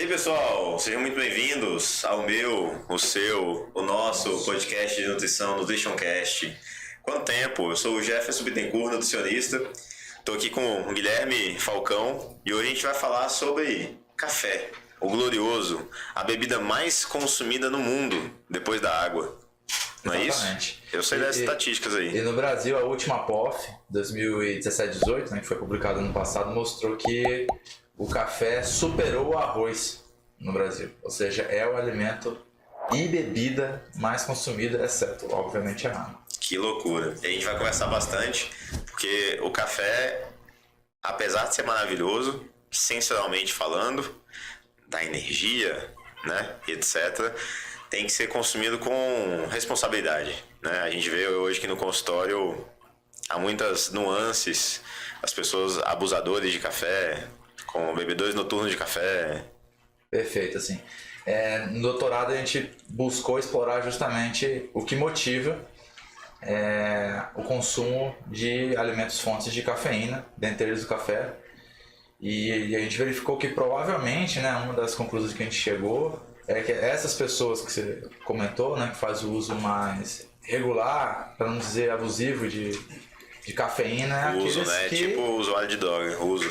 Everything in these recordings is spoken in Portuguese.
aí, pessoal, sejam muito bem-vindos ao meu, o seu, o nosso podcast de nutrição, NutritionCast. Quanto tempo? Eu sou o Jefferson Bittencourt, nutricionista. Estou aqui com o Guilherme Falcão e hoje a gente vai falar sobre café, o glorioso, a bebida mais consumida no mundo, depois da água. Não é isso? Exatamente. Eu sei das estatísticas aí. E no Brasil, a última POF, 2017-18, né, que foi publicada no passado, mostrou que o café superou o arroz no Brasil. Ou seja, é o alimento e bebida mais consumida, exceto, obviamente, a água. Que loucura. E a gente vai conversar bastante, porque o café, apesar de ser maravilhoso, sensorialmente falando, dá energia, né, etc., tem que ser consumido com responsabilidade, né? A gente vê hoje que no consultório há muitas nuances, as pessoas abusadores de café, com bebedores noturnos de café. Perfeito, assim. No doutorado a gente buscou explorar justamente o que motiva o consumo de alimentos fontes de cafeína, dentre eles o café. E a gente verificou que provavelmente, né, uma das conclusões que a gente chegou é que essas pessoas que você comentou, né, que faz o uso mais regular, para não dizer abusivo de cafeína, é o uso, aqueles né? que... Tipo usuário de droga, uso.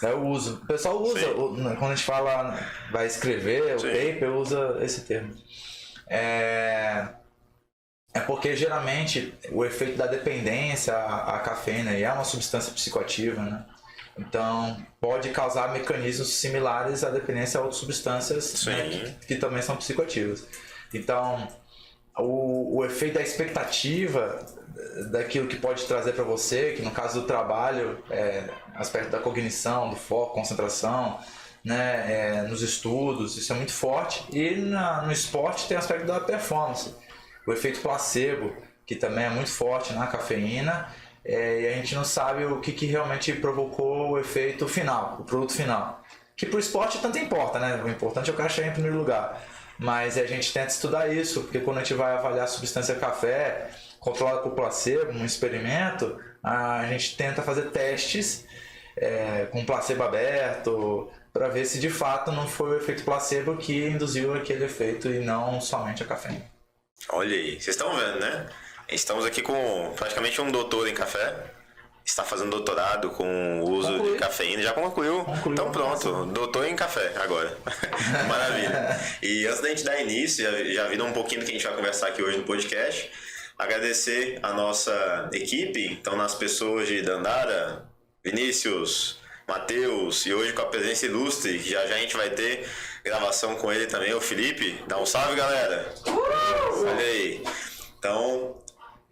É o uso. O pessoal usa, quando a gente fala, vai escrever, o paper usa esse termo. É porque geralmente o efeito da dependência à cafeína é uma substância psicoativa, né? Então, pode causar mecanismos similares à dependência a outras substâncias, né, que também são psicoativas. Então, o efeito da expectativa daquilo que pode trazer para você, que no caso do trabalho, aspecto da cognição, do foco, concentração, né, nos estudos, isso é muito forte. E no esporte tem o aspecto da performance. O efeito placebo, que também é muito forte na cafeína. E a gente não sabe o que realmente provocou o efeito final, o produto final. Que para o esporte tanto importa, né? O importante é o cara chegar em primeiro lugar. Mas a gente tenta estudar isso, porque quando a gente vai avaliar a substância café, controlada por placebo, num experimento, a gente tenta fazer testes com placebo aberto, para ver se de fato não foi o efeito placebo que induziu aquele efeito e não somente a cafeína. Olha aí, vocês estão vendo, né? Estamos aqui com praticamente um doutor em café. Está fazendo doutorado com o uso de cafeína. Já concluiu. Então pronto, doutor em café agora. Maravilha. E antes da gente dar início, já vindo um pouquinho do que a gente vai conversar aqui hoje no podcast, agradecer a nossa equipe, então nas pessoas de Dandara, Vinícius, Matheus e hoje com a presença ilustre, que já a gente vai ter gravação com ele também, o Felipe. Dá um salve, galera. Olha aí. Então,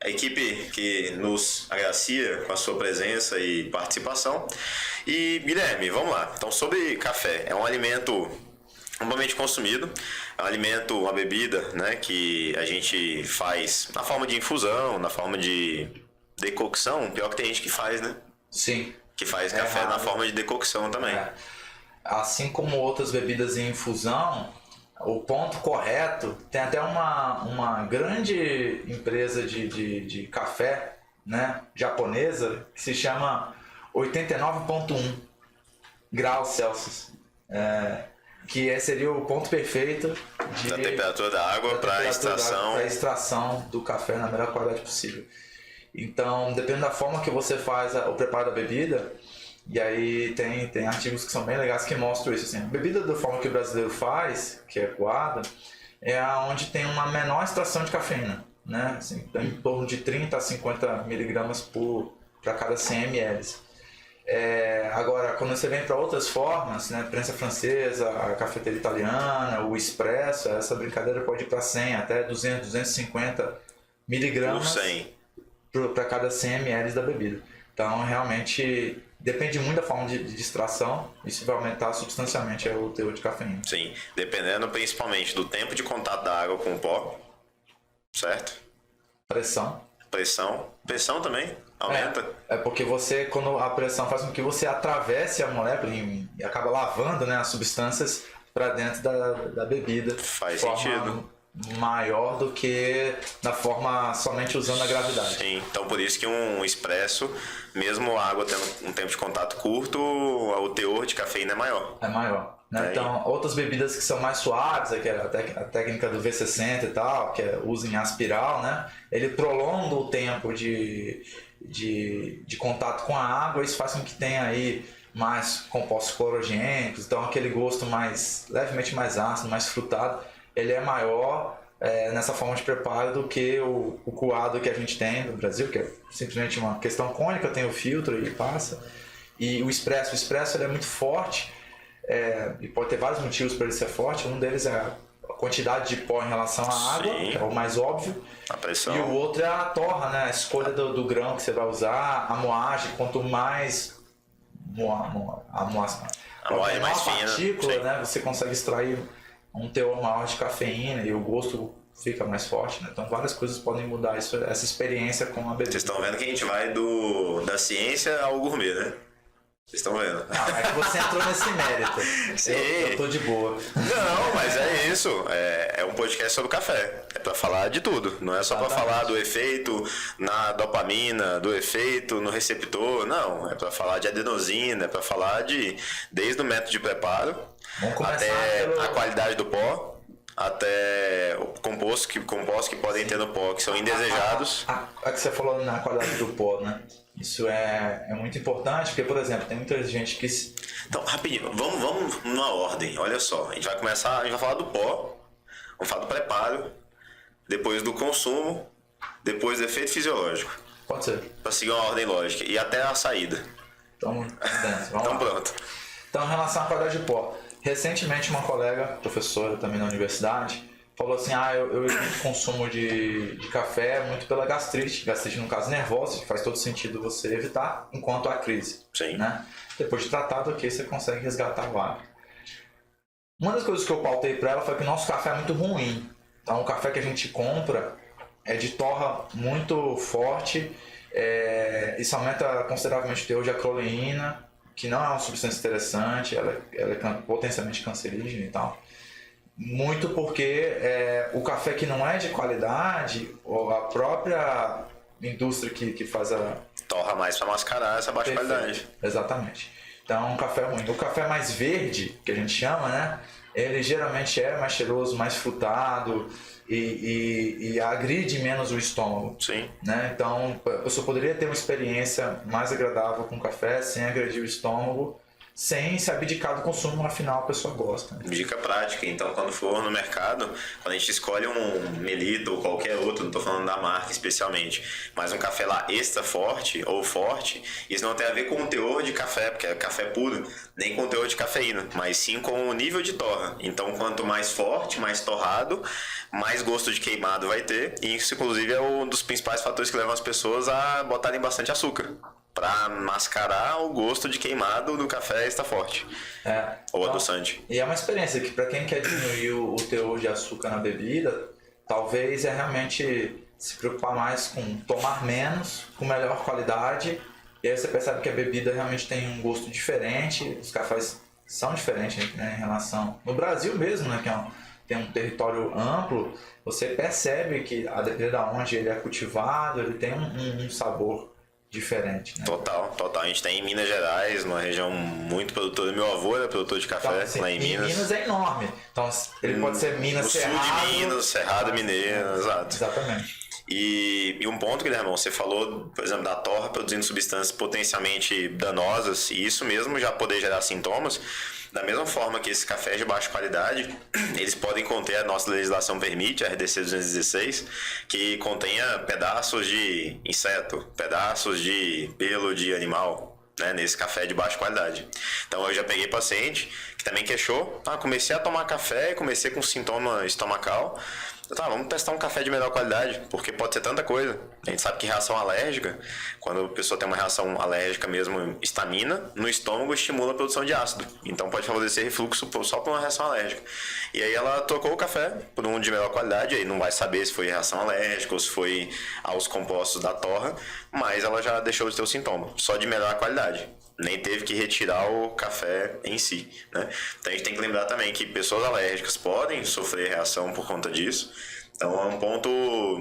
a equipe que nos agracia com a sua presença e participação. E, Guilherme, vamos lá. Então, sobre café, é um alimento amplamente consumido, é um alimento, uma bebida, né, que a gente faz na forma de infusão, na forma de decocção. Pior que tem gente que faz, né? Sim. Que faz café na forma de decocção também. Assim como outras bebidas em infusão, o ponto correto, tem até uma grande empresa de café, né, japonesa, que se chama 89,1 graus Celsius, que seria o ponto perfeito da temperatura da água para a extração do café na melhor qualidade possível. Então, dependendo da forma que você faz o preparo da bebida, e aí tem artigos que são bem legais que mostram isso. Assim, a bebida da forma que o brasileiro faz, que é coada, é onde tem uma menor extração de cafeína, né? Assim, em torno de 30 a 50 miligramas para cada 100 ml. Agora, quando você vem para outras formas, né, prensa francesa, a cafeteria italiana, o expresso, essa brincadeira pode ir para 100, até 200, 250 miligramas para cada 100 ml da bebida. Então, realmente, depende muito da forma de extração, isso vai aumentar substancialmente o teor de cafeína. Sim, dependendo principalmente do tempo de contato da água com o pó, certo? Pressão também aumenta. Porque quando a pressão faz com que você atravesse a molécula e acaba lavando, né, as substâncias para dentro da bebida. Faz sentido. maior do que da forma somente usando a gravidade. Sim, então por isso que um expresso, mesmo a água tendo um tempo de contato curto, o teor de cafeína é maior. É maior. Né? Então, outras bebidas que são mais suaves, que é a técnica do V60 e tal, que é uso em aspiral, né? Ele prolonga o tempo de contato com a água, isso faz com que tenha aí mais compostos clorogênicos, então aquele gosto levemente mais ácido, mais frutado, ele é maior nessa forma de preparo do que o coado que a gente tem no Brasil, que é simplesmente uma questão cônica, tem o filtro e passa. E o expresso ele é muito forte, e pode ter vários motivos para ele ser forte. Um deles é a quantidade de pó em relação à água, que é o mais óbvio. A pressão. E o outro é a torra, né? A escolha do grão que você vai usar, a moagem. Quanto mais a moagem mais partícula, fina, né? Você consegue extrair um teor maior de cafeína e o gosto fica mais forte, né? Então várias coisas podem mudar essa experiência com a bebida. Vocês estão vendo que a gente vai da ciência ao gourmet, né? Vocês estão vendo? Não, é que você entrou nesse mérito. Sim. Eu tô de boa. Não, mas é isso. É um podcast sobre café. É pra falar de tudo. Não é só pra falar do efeito na dopamina, do efeito no receptor. Não, é pra falar de adenosina, é pra falar desde o método de preparo até a qualidade do pó, até o compostos que podem ter no pó, que são indesejados. A que você falou na qualidade do pó, né? Isso é muito importante, porque, por exemplo, tem muita gente que... Então, rapidinho, vamos numa ordem. Olha só, a gente vai falar do pó, vamos falar do preparo, depois do consumo, depois do efeito fisiológico. Pode ser. Pra seguir uma ordem lógica. E até a saída. Então, então pronto. Então, em relação à qualidade de pó. Recentemente, uma colega, professora também na universidade, falou assim, eu evito consumo de café muito pela gastrite no caso nervosa, que faz todo sentido você evitar, enquanto há crise. Sim. Né? Depois de tratado aqui, você consegue resgatar o hábito. Uma das coisas que eu pautei para ela foi que o nosso café é muito ruim. Então, o café que a gente compra é de torra muito forte, isso aumenta consideravelmente o teor de acroleína, que não é uma substância interessante, ela é potencialmente cancerígena e tal. Muito porque o café que não é de qualidade, ou a própria indústria que faz a... torra mais para mascarar essa baixa qualidade. Exatamente. Então, um café ruim. O café mais verde, que a gente chama, né? Ele geralmente é mais cheiroso, mais frutado e agride menos o estômago. Sim. Né? Então, a pessoa poderia ter uma experiência mais agradável com café, sem agredir o estômago, sem se abdicar do consumo, afinal a pessoa gosta. Né? Dica prática, então quando for no mercado, quando a gente escolhe um Melita ou qualquer outro, não estou falando da marca especialmente, mas um café lá extra forte ou forte, isso não tem a ver com o teor de café, porque é café puro, nem com o teor de cafeína, mas sim com o nível de torra. Então quanto mais forte, mais torrado, mais gosto de queimado vai ter, e isso inclusive é um dos principais fatores que levam as pessoas a botarem bastante açúcar, para mascarar o gosto de queimado do café está forte. Ou então, adoçante. E é uma experiência que, para quem quer diminuir o teor de açúcar na bebida, talvez realmente se preocupar mais com tomar menos, com melhor qualidade, e aí você percebe que a bebida realmente tem um gosto diferente, os cafés são diferentes, né, em relação... No Brasil mesmo, né, que tem um território amplo, você percebe que, a depender de onde ele é cultivado, ele tem um sabor diferente, né? Total. A gente tem em Minas Gerais, uma região muito produtora. Meu avô era produtor de café, então, assim, lá em Minas. Minas é enorme. Então, ele pode ser Minas, Cerrado... sul de Minas, Cerrado, Mineiro, exato. Exatamente. E um ponto, Guilherme, você falou, por exemplo, da torra produzindo substâncias potencialmente danosas, e isso mesmo já poder gerar sintomas. Da mesma forma que esses cafés de baixa qualidade, eles podem conter, a nossa legislação permite, a RDC 216, que contenha pedaços de inseto, pedaços de pelo de animal, né, nesse café de baixa qualidade. Então eu já peguei paciente que também queixou, comecei a tomar café, comecei com sintoma estomacal. Vamos testar um café de melhor qualidade, porque pode ser tanta coisa. A gente sabe que reação alérgica, quando a pessoa tem uma reação alérgica mesmo, histamina, no estômago estimula a produção de ácido. Então pode favorecer refluxo só por uma reação alérgica. E aí ela trocou o café por um de melhor qualidade, aí não vai saber se foi reação alérgica ou se foi aos compostos da torra, mas ela já deixou de ter o sintoma, só de melhor qualidade. nem teve que retirar o café em si, né? Então a gente tem que lembrar também que pessoas alérgicas podem sofrer reação por conta disso. Então é um ponto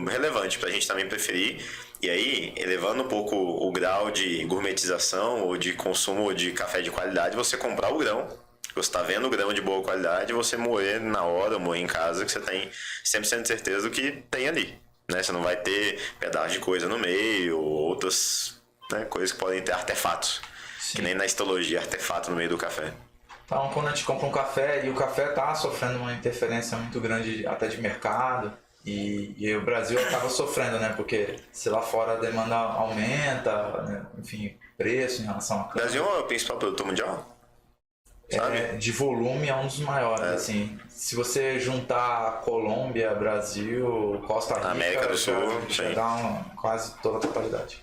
relevante para a gente também preferir. E aí, elevando um pouco o grau de gourmetização ou de consumo de café de qualidade, você comprar o grão. Você está vendo o grão de boa qualidade, você moer na hora, moer em casa, que você tem 100% de certeza do que tem ali. Né? Você não vai ter pedaço de coisa no meio, ou outras, né, coisas que podem ter artefatos. Sim. Que nem na histologia, artefato no meio do café. Então, quando a gente compra um café e o café está sofrendo uma interferência muito grande até de mercado, e o Brasil acaba sofrendo, né? Porque se lá fora a demanda aumenta, né? Enfim, preço em relação a... O Brasil é o principal produtor mundial? De volume é um dos maiores, assim. Se você juntar Colômbia, Brasil, Costa Rica, América do Sul, já dá quase toda a totalidade.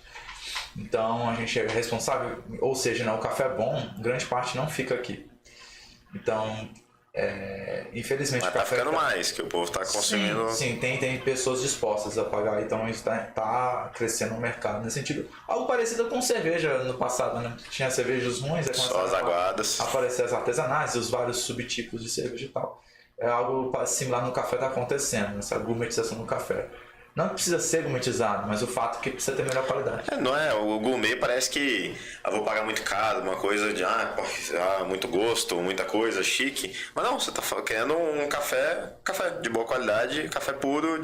Então a gente é responsável, ou seja, né, o café bom, grande parte não fica aqui. Então, infelizmente... Mas tá ficando mais, que o povo tá consumindo... Sim, tem pessoas dispostas a pagar, então isso tá crescendo no mercado nesse sentido. Algo parecido com cerveja no passado, né? Tinha cervejas ruins, só as aguadas. Aparecer as artesanais e os vários subtipos de cerveja e tal. É algo similar no café tá acontecendo, essa gourmetização no café. Não precisa ser gourmetizado, mas o fato é que precisa ter melhor qualidade. Não é, o gourmet parece que vou pagar muito caro, uma coisa de muito gosto, muita coisa, chique. Mas não, você tá querendo um café de boa qualidade, café puro,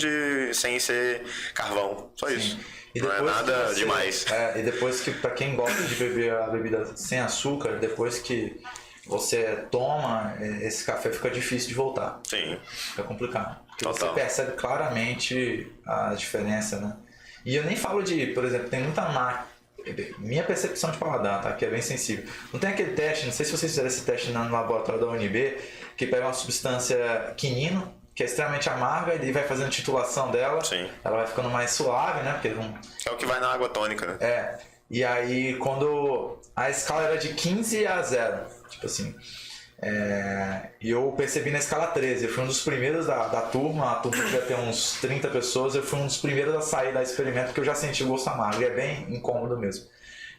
sem ser carvão, só isso. E não é nada demais. E depois que, pra quem gosta de beber a bebida sem açúcar, depois que você toma, esse café fica difícil de voltar. Sim. Fica complicado. Porque Total. você percebe claramente a diferença, né? E eu nem falo de, por exemplo, tem muita marca. Minha percepção de paladar, tá? Que é bem sensível. Não tem aquele teste, não sei se vocês fizeram esse teste no laboratório da UNB, que pega uma substância quinino, que é extremamente amarga, e vai fazendo titulação dela. Sim. Ela vai ficando mais suave, né? Porque é o que vai na água tônica, né? E aí, quando a escala era de 15 a 0, tipo assim, e eu percebi na escala 13, eu fui um dos primeiros da turma, a turma devia ter uns 30 pessoas, eu fui um dos primeiros a sair da experimento, porque eu já senti o gosto amargo, e é bem incômodo mesmo.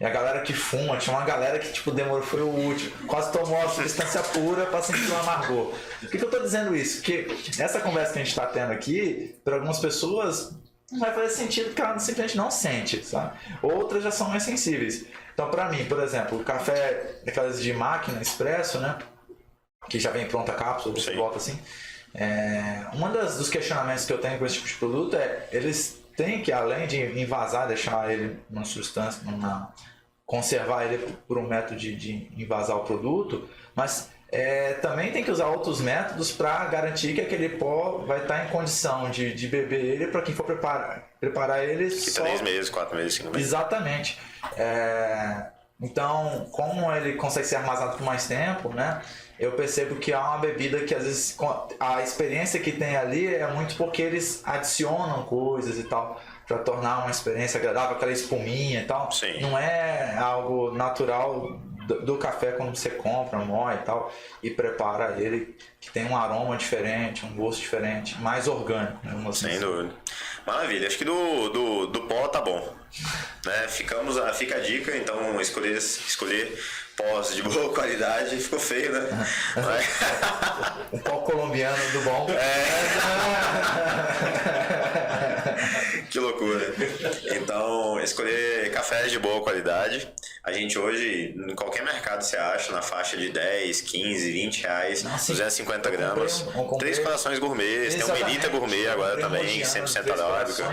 E a galera que fuma, tinha uma galera que tipo, demorou, foi o último, quase tomou a substância pura para sentir o amargor. Por que eu tô dizendo isso? Porque essa conversa que a gente tá tendo aqui, para algumas pessoas... não vai fazer sentido porque ela simplesmente não sente, sabe? Outras já são mais sensíveis. Então, para mim, por exemplo, o café daquelas de máquina, expresso, né? Que já vem pronta a cápsula, você bota assim. Dos questionamentos que eu tenho com esse tipo de produto eles têm que, além de envasar, deixar ele numa substância, conservar ele por um método de envasar o produto, mas também tem que usar outros métodos para garantir que aquele pó vai estar em condição de beber ele para quem for preparar ele. Que 3 meses, 4 meses, 5 meses. Exatamente. Então, como ele consegue ser armazenado por mais tempo, né? Eu percebo que há uma bebida que às vezes a experiência que tem ali é muito porque eles adicionam coisas e tal para tornar uma experiência agradável, aquela espuminha e tal. Sim. Não é algo natural do café quando você compra, moe e tal, e prepara ele, que tem um aroma diferente, um gosto diferente, mais orgânico. Né? Sem dúvida. Maravilha, acho que do pó tá bom. Né? Fica a dica, então escolher pós de boa qualidade, ficou feio, né? Um pó colombiano do bom. Que loucura. Então, escolher cafés de boa qualidade. A gente hoje, em qualquer mercado você acha, na faixa de 10, 15, 20 reais, 250 gramas. 3 corações gourmet, tem o Melita Gourmet agora também, 100% arábica.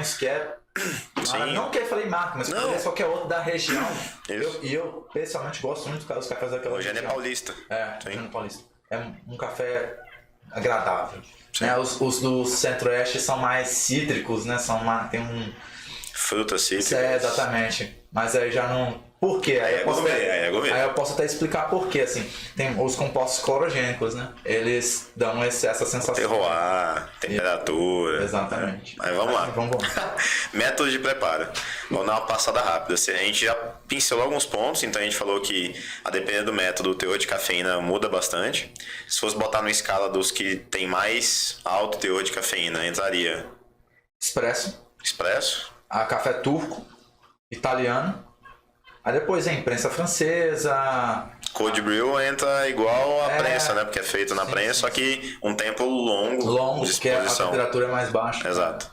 Não que eu falei marca, mas só que é outro da região. Isso. Eu pessoalmente gosto muito dos cafés daquela região. Hoje é Paulista. Sim. Paulista. É um café agradável. Né? Os do Centro-Oeste são mais cítricos, né? Tem um... frutas cítricas. Exatamente. Mas aí já não... Por quê? Aí eu posso até explicar por quê. Assim, tem os compostos clorogênicos, né? Eles dão essa sensação. Terroir, temperatura. Exatamente. Mas vamos lá. Vamos. Método de preparo. Vamos dar uma passada rápida. A gente já pincelou alguns pontos, então a gente falou que, a depender do método, o teor de cafeína muda bastante. Se fosse botar numa escala dos que tem mais alto teor de cafeína, entraria... Expresso. Café Turco, italiano, Aí depois vem prensa francesa. Cold brew entra igual a prensa, né? Porque é feito na prensa, só que um tempo longo de porque a exposição. temperatura é mais baixa. Exato.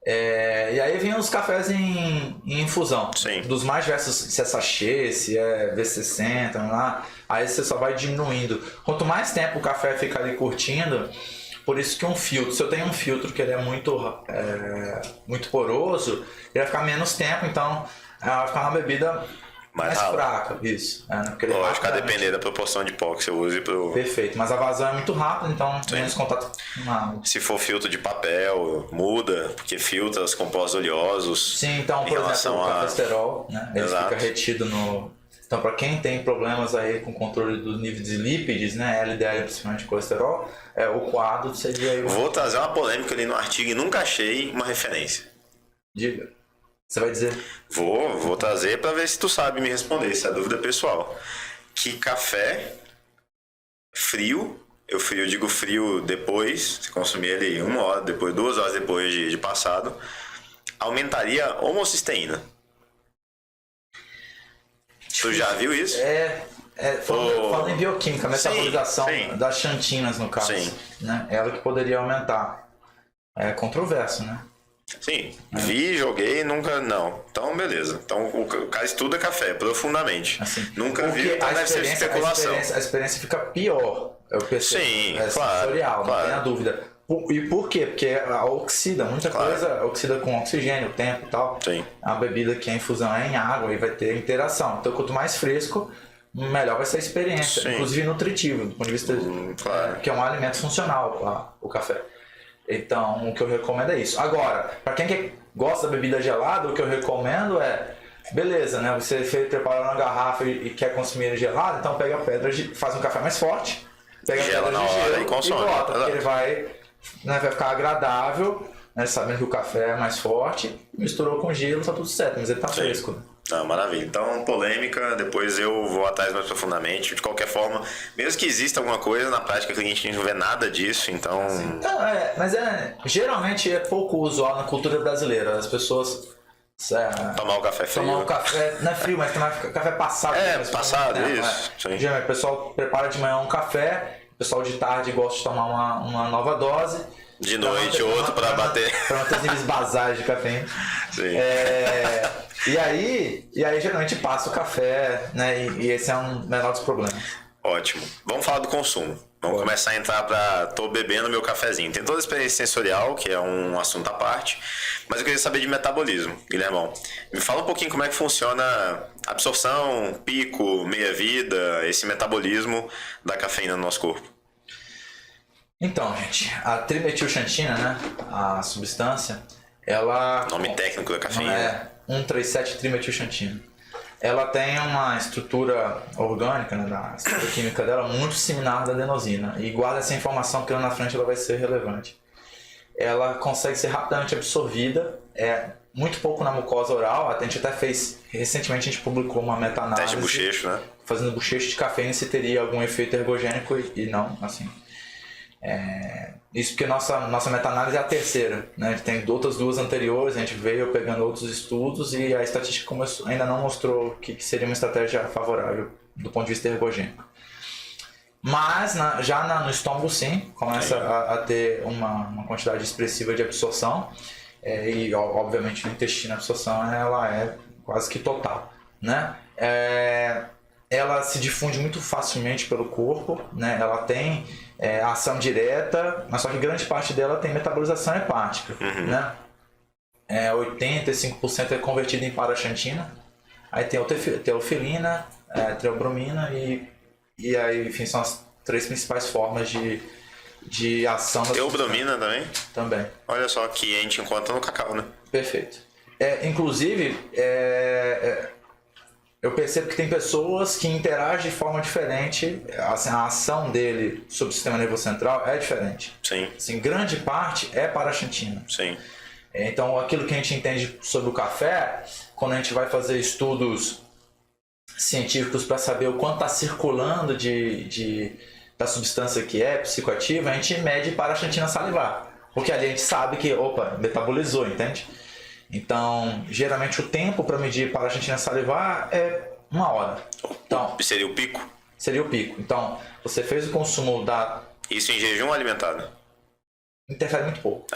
E aí vem os cafés em infusão. Sim. Dos mais diversos, se é sachê, se é V60, lá, aí você só vai diminuindo. Quanto mais tempo o café fica ali curtindo, por isso que um filtro, se eu tenho um filtro que ele é muito poroso, ele vai ficar menos tempo, então ela vai ficar uma bebida mais fraca. Isso. Lógico, a depender da proporção de pó que você use pro... Perfeito, mas a vazão é muito rápida, então menos contato com água. Se for filtro de papel, muda, porque filtra os compostos oleosos. Sim, então, por exemplo, o colesterol, né? Ele fica retido no... Então, para quem tem problemas aí com controle do nível de lípides, né, LDL, principalmente colesterol, o coado seria... aí Vou trazer uma polêmica ali no artigo e nunca achei uma referência. Diga. Você vai dizer? Vou trazer para ver se tu sabe me responder, se é dúvida pessoal. Que café frio, eu digo frio depois, se consumir ele 1 hora depois, 2 horas depois de passado, aumentaria a homocisteína. Tu já viu isso? Falando em bioquímica, a metabolização das xantinas, no caso. Sim. Né? Ela que poderia aumentar. É controverso, né? Sim, vi, joguei, nunca não. Então, beleza. Então, o cara estuda café profundamente. Assim, nunca vi, então deve ser especulação. A experiência fica pior. Eu percebo. Sim, sensorial, claro. Não tenha dúvida. E por quê? Porque oxida, muita coisa oxida com oxigênio, o tempo e tal. Sim. A bebida que é infusão é em água e vai ter interação. Então, quanto mais fresco, melhor vai ser a experiência. Sim. Inclusive nutritivo, do ponto de vista que é um alimento funcional, o café. Então, o que eu recomendo é isso. Agora, para quem gosta da bebida gelada, o que eu recomendo beleza, né? Você preparou uma garrafa e quer consumir ele gelado, então pega a pedra, faz um café mais forte, pega a pedra de gelo e consome. E bota, porque ele vai ficar agradável, né? Sabendo que o café é mais forte, misturou com gelo, tá tudo certo, mas ele tá fresco. Né? Maravilha. Então, polêmica, depois eu vou atrás mais profundamente. De qualquer forma, mesmo que exista alguma coisa, na prática a gente não vê nada disso, então... Mas geralmente é pouco usual na cultura brasileira. As pessoas... tomar o café frio. Tomar o café, não é frio, mas tomar café passado. Passado, isso. Geralmente o pessoal prepara de manhã um café, o pessoal de tarde gosta de tomar uma nova dose. De noite, outro para bater. Para manter os níveis basais de cafeína. Sim. E aí geralmente passa o café, né? E esse é um menor dos problemas. Ótimo. Vamos falar do consumo. Vamos começar a entrar para... Tô bebendo meu cafezinho. Tem toda a experiência sensorial, que é um assunto à parte. Mas eu queria saber de metabolismo, Guilhermão. Me fala um pouquinho como é que funciona a absorção, pico, meia-vida, esse metabolismo da cafeína no nosso corpo. Então, gente, a trimetilxantina, né? A substância, ela... Nome técnico da cafeína. 1,3,7-trimetilxantina. Ela tem uma estrutura orgânica, né, da estrutura química dela muito similar à da adenosina. E guarda essa informação que lá na frente ela vai ser relevante. Ela consegue ser rapidamente absorvida, muito pouco na mucosa oral. A gente até fez, recentemente a gente publicou uma meta-análise. Teste de bochecho, né? Fazendo bochecho de cafeína se teria algum efeito ergogênico e não, assim. Isso porque nossa meta-análise é a terceira, né? A gente tem outras 2 anteriores, a gente veio pegando outros estudos e a estatística ainda não mostrou que seria uma estratégia favorável do ponto de vista ergogênico. Mas no estômago sim, começa a ter uma quantidade expressiva de absorção e obviamente no intestino a absorção ela é quase que total, né? Ela se difunde muito facilmente pelo corpo, né? Ela tem ação direta, mas só que grande parte dela tem metabolização hepática, né? 85% é convertido em paraxantina, aí tem teofilina, treobromina e aí, enfim, são as 3 principais formas de ação da teobromina também? Também. Olha só, que a gente encontra no cacau, né? Perfeito. Inclusive, eu percebo que tem pessoas que interagem de forma diferente, assim, a ação dele sobre o sistema nervoso central é diferente. Sim. Assim, grande parte é paraxantina. Sim. Então, aquilo que a gente entende sobre o café, quando a gente vai fazer estudos científicos para saber o quanto está circulando da substância que é psicoativa, a gente mede paraxantina salivar. Porque ali a gente sabe que, metabolizou, entende? Então, geralmente o tempo para medir para a Argentina salivar é 1 hora. Então, seria o pico? Seria o pico. Então, você fez o consumo da... Isso em jejum alimentado? Interfere muito pouco.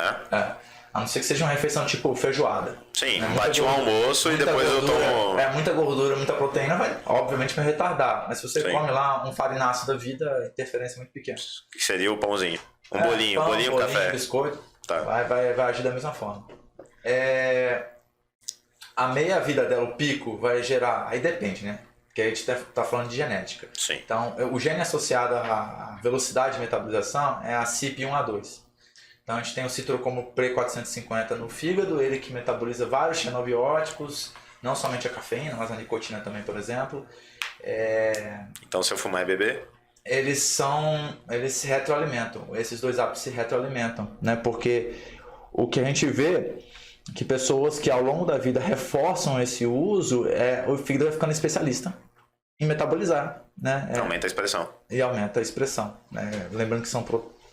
A não ser que seja uma refeição tipo feijoada. Sim, bate um almoço e depois gordura, eu tomo... muita gordura, muita proteína, obviamente vai retardar. Mas se você Sim. come lá um farináceo da vida, a interferência é muito pequena. Que seria o pãozinho. Bolinho, bolinho, café. Biscoito, tá. vai agir da mesma forma. A meia-vida dela, o pico, vai gerar... Aí depende, né? Porque a gente tá falando de genética. Sim. Então, o gene associado à velocidade de metabolização é a CYP1A2. Então, a gente tem o citrocromo Pre450 no fígado, ele que metaboliza vários xenobióticos, não somente a cafeína, mas a nicotina também, por exemplo. Então, se eu fumar e beber? Eles se retroalimentam, esses dois hábitos se retroalimentam, né? Porque o que a gente vê que pessoas que ao longo da vida reforçam esse uso, o fígado vai ficando especialista em metabolizar, né? Aumenta a expressão. E aumenta a expressão, né? Lembrando que são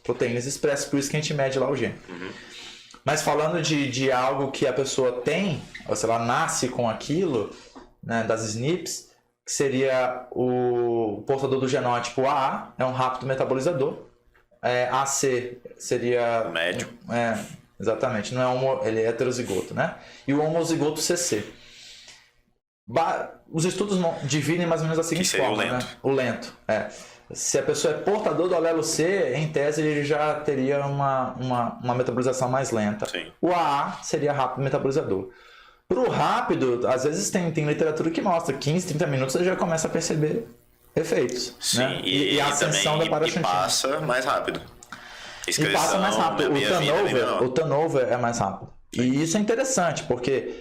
proteínas expressas, por isso que a gente mede lá o gene. Uhum. Mas falando de algo que a pessoa tem, ou se ela nasce com aquilo, né, das SNPs, que seria o portador do genótipo AA, é um rápido metabolizador. AC seria... médio. Exatamente, não é ele é heterozigoto, né? E o homozigoto CC. Os estudos dividem mais ou menos da seguinte forma, o lento. né? O lento, Se a pessoa é portador do alelo C, em tese ele já teria uma metabolização mais lenta. Sim. O AA seria rápido metabolizador. Para o rápido, às vezes tem literatura que mostra 15, 30 minutos você já começa a perceber efeitos. Sim, né? e a ascensão da paraxantina. E passa mais rápido. E passa mais rápido. O turnover é mais rápido. Sim. E isso é interessante, porque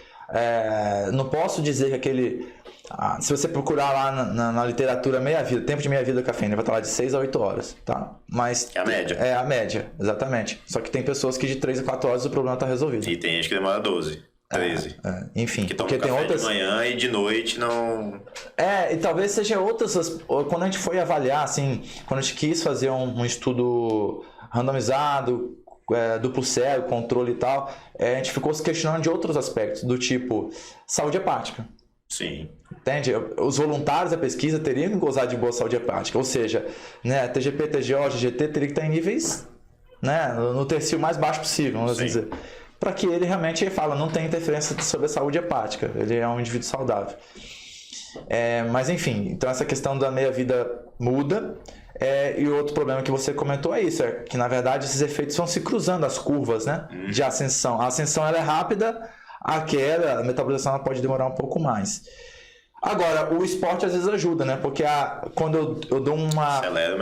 não posso dizer que aquele... se você procurar lá na literatura meia-vida, tempo de meia-vida da cafeína, vai estar lá de 6 a 8 horas, tá? Mas é a média. É a média, exatamente. Só que tem pessoas que de 3 a 4 horas o problema está resolvido. E tem gente que demora 12, 13. Enfim, que toma porque café tem outras... de manhã e de noite não... e talvez seja outras... Quando a gente foi avaliar, assim, quando a gente quis fazer um estudo randomizado, duplo cego, controle e tal, a gente ficou se questionando de outros aspectos, do tipo saúde hepática. Sim. Entende? Os voluntários da pesquisa teriam que gozar de boa saúde hepática, ou seja, né, TGP, TGO, GGT teria que estar em níveis, né, no tercio mais baixo possível, vamos dizer, para que ele realmente não tem interferência sobre a saúde hepática, ele é um indivíduo saudável. Mas enfim, então essa questão da meia-vida muda. E outro problema que você comentou é isso, que na verdade esses efeitos vão se cruzando, as curvas, né, de ascensão. A ascensão ela é rápida, a queda, a metabolização ela pode demorar um pouco mais. Agora, o esporte às vezes ajuda, né, porque quando eu dou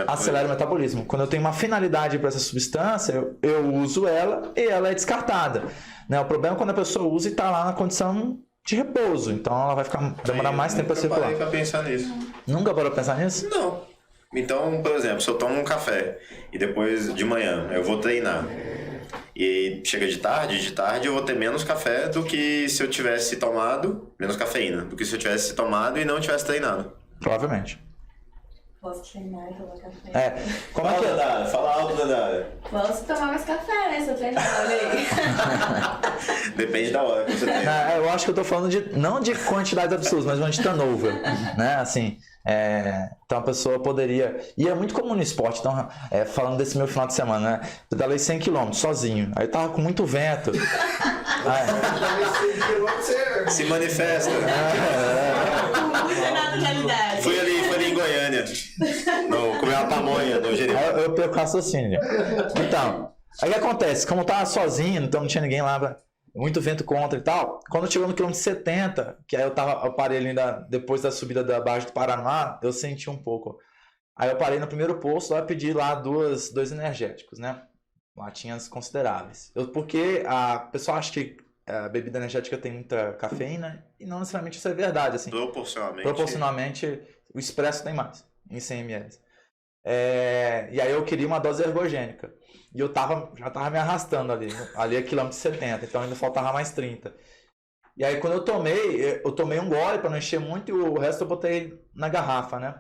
acelera o metabolismo. Quando eu tenho uma finalidade para essa substância, eu uso ela e ela é descartada. Né? O problema é quando a pessoa usa e está lá na condição de repouso, então ela vai demorar mais tempo para circular. Nunca parei pra pensar nisso. Nunca parou pra pensar nisso? Não. Então, por exemplo, se eu tomo um café e depois de manhã eu vou treinar e chega de tarde eu vou ter menos café do que se eu tivesse tomado, menos cafeína, do que se eu tivesse tomado e não tivesse treinado. Provavelmente. Posso treinar e tomar café? Como é que Dandara, fala alto, Dandara. Posso tomar mais café, né? Se eu treinar, olha aí. Depende da hora que você tem. Eu acho que eu tô falando não de quantidades absurdas, mas de turnover, né? Assim, então a pessoa poderia... E é muito comum no esporte, então, falando desse meu final de semana, né? Pedalei 100 km sozinho, aí tava com muito vento. Se manifesta. Muita naturalidade. Fui ali em Goiânia. Comeu uma pamonha no Jericó. Eu perco o raciocínio. Então, aí o que acontece? Como eu tava sozinho, então não tinha ninguém lá, muito vento contra e tal. Quando chegou no quilômetro 70, que aí eu parei ali depois da subida da Barra do Paraná, eu senti um pouco. Aí eu parei no primeiro posto lá e pedi lá dois energéticos, né? Latinhas consideráveis. Porque a pessoa acha que a bebida energética tem muita cafeína e não necessariamente isso é verdade. Assim. Proporcionalmente, o expresso tem mais, em 100 ml. E aí eu queria uma dose ergogênica. E eu já tava me arrastando ali é quilômetro 70, então ainda faltava mais 30. E aí quando eu tomei um gole para não encher muito e o resto eu botei na garrafa, né?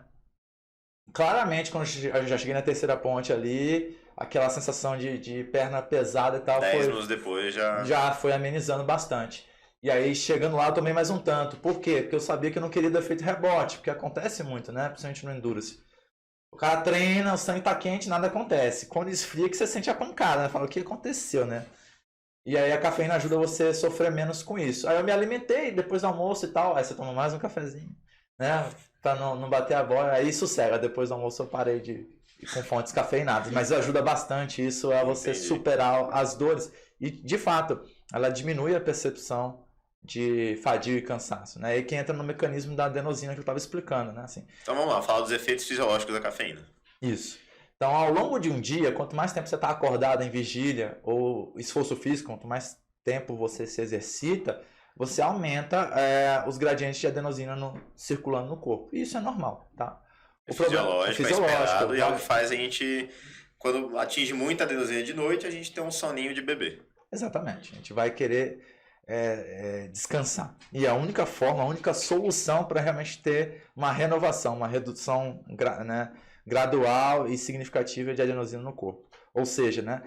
Claramente, quando eu já cheguei na terceira ponte ali, aquela sensação de perna pesada e tal... 10 minutos depois já foi amenizando bastante. E aí, chegando lá, eu tomei mais um tanto. Por quê? Porque eu sabia que eu não queria dar efeito rebote, porque acontece muito, né? Principalmente no Endurance. O cara treina, o sangue tá quente, nada acontece. Quando esfria, que você sente a pancada, né? Fala, o que aconteceu, né? E aí a cafeína ajuda você a sofrer menos com isso. Aí eu me alimentei depois do almoço e tal. Aí você toma mais um cafezinho, né? Pra não bater a bola. Aí sossega. Depois do almoço eu parei de ir com fontes cafeinadas. Mas ajuda bastante isso a você superar as dores. E, de fato, ela diminui a percepção de fadiga e cansaço, né? E que entra no mecanismo da adenosina que eu estava explicando, né? Assim, então vamos lá, falar dos efeitos fisiológicos da cafeína. isso. Então, ao longo de um dia, quanto mais tempo você está acordado em vigília ou esforço físico, quanto mais tempo você se exercita, você aumenta os gradientes de adenosina circulando no corpo. E isso é normal, tá? O fisiológico, é esperado, e é o que faz a gente, quando atinge muita adenosina de noite, a gente tem um soninho de bebê. Exatamente. A gente vai querer descansar. E a única forma, a única solução para realmente ter uma renovação, uma redução gradual e significativa de adenosina no corpo. Ou seja, né,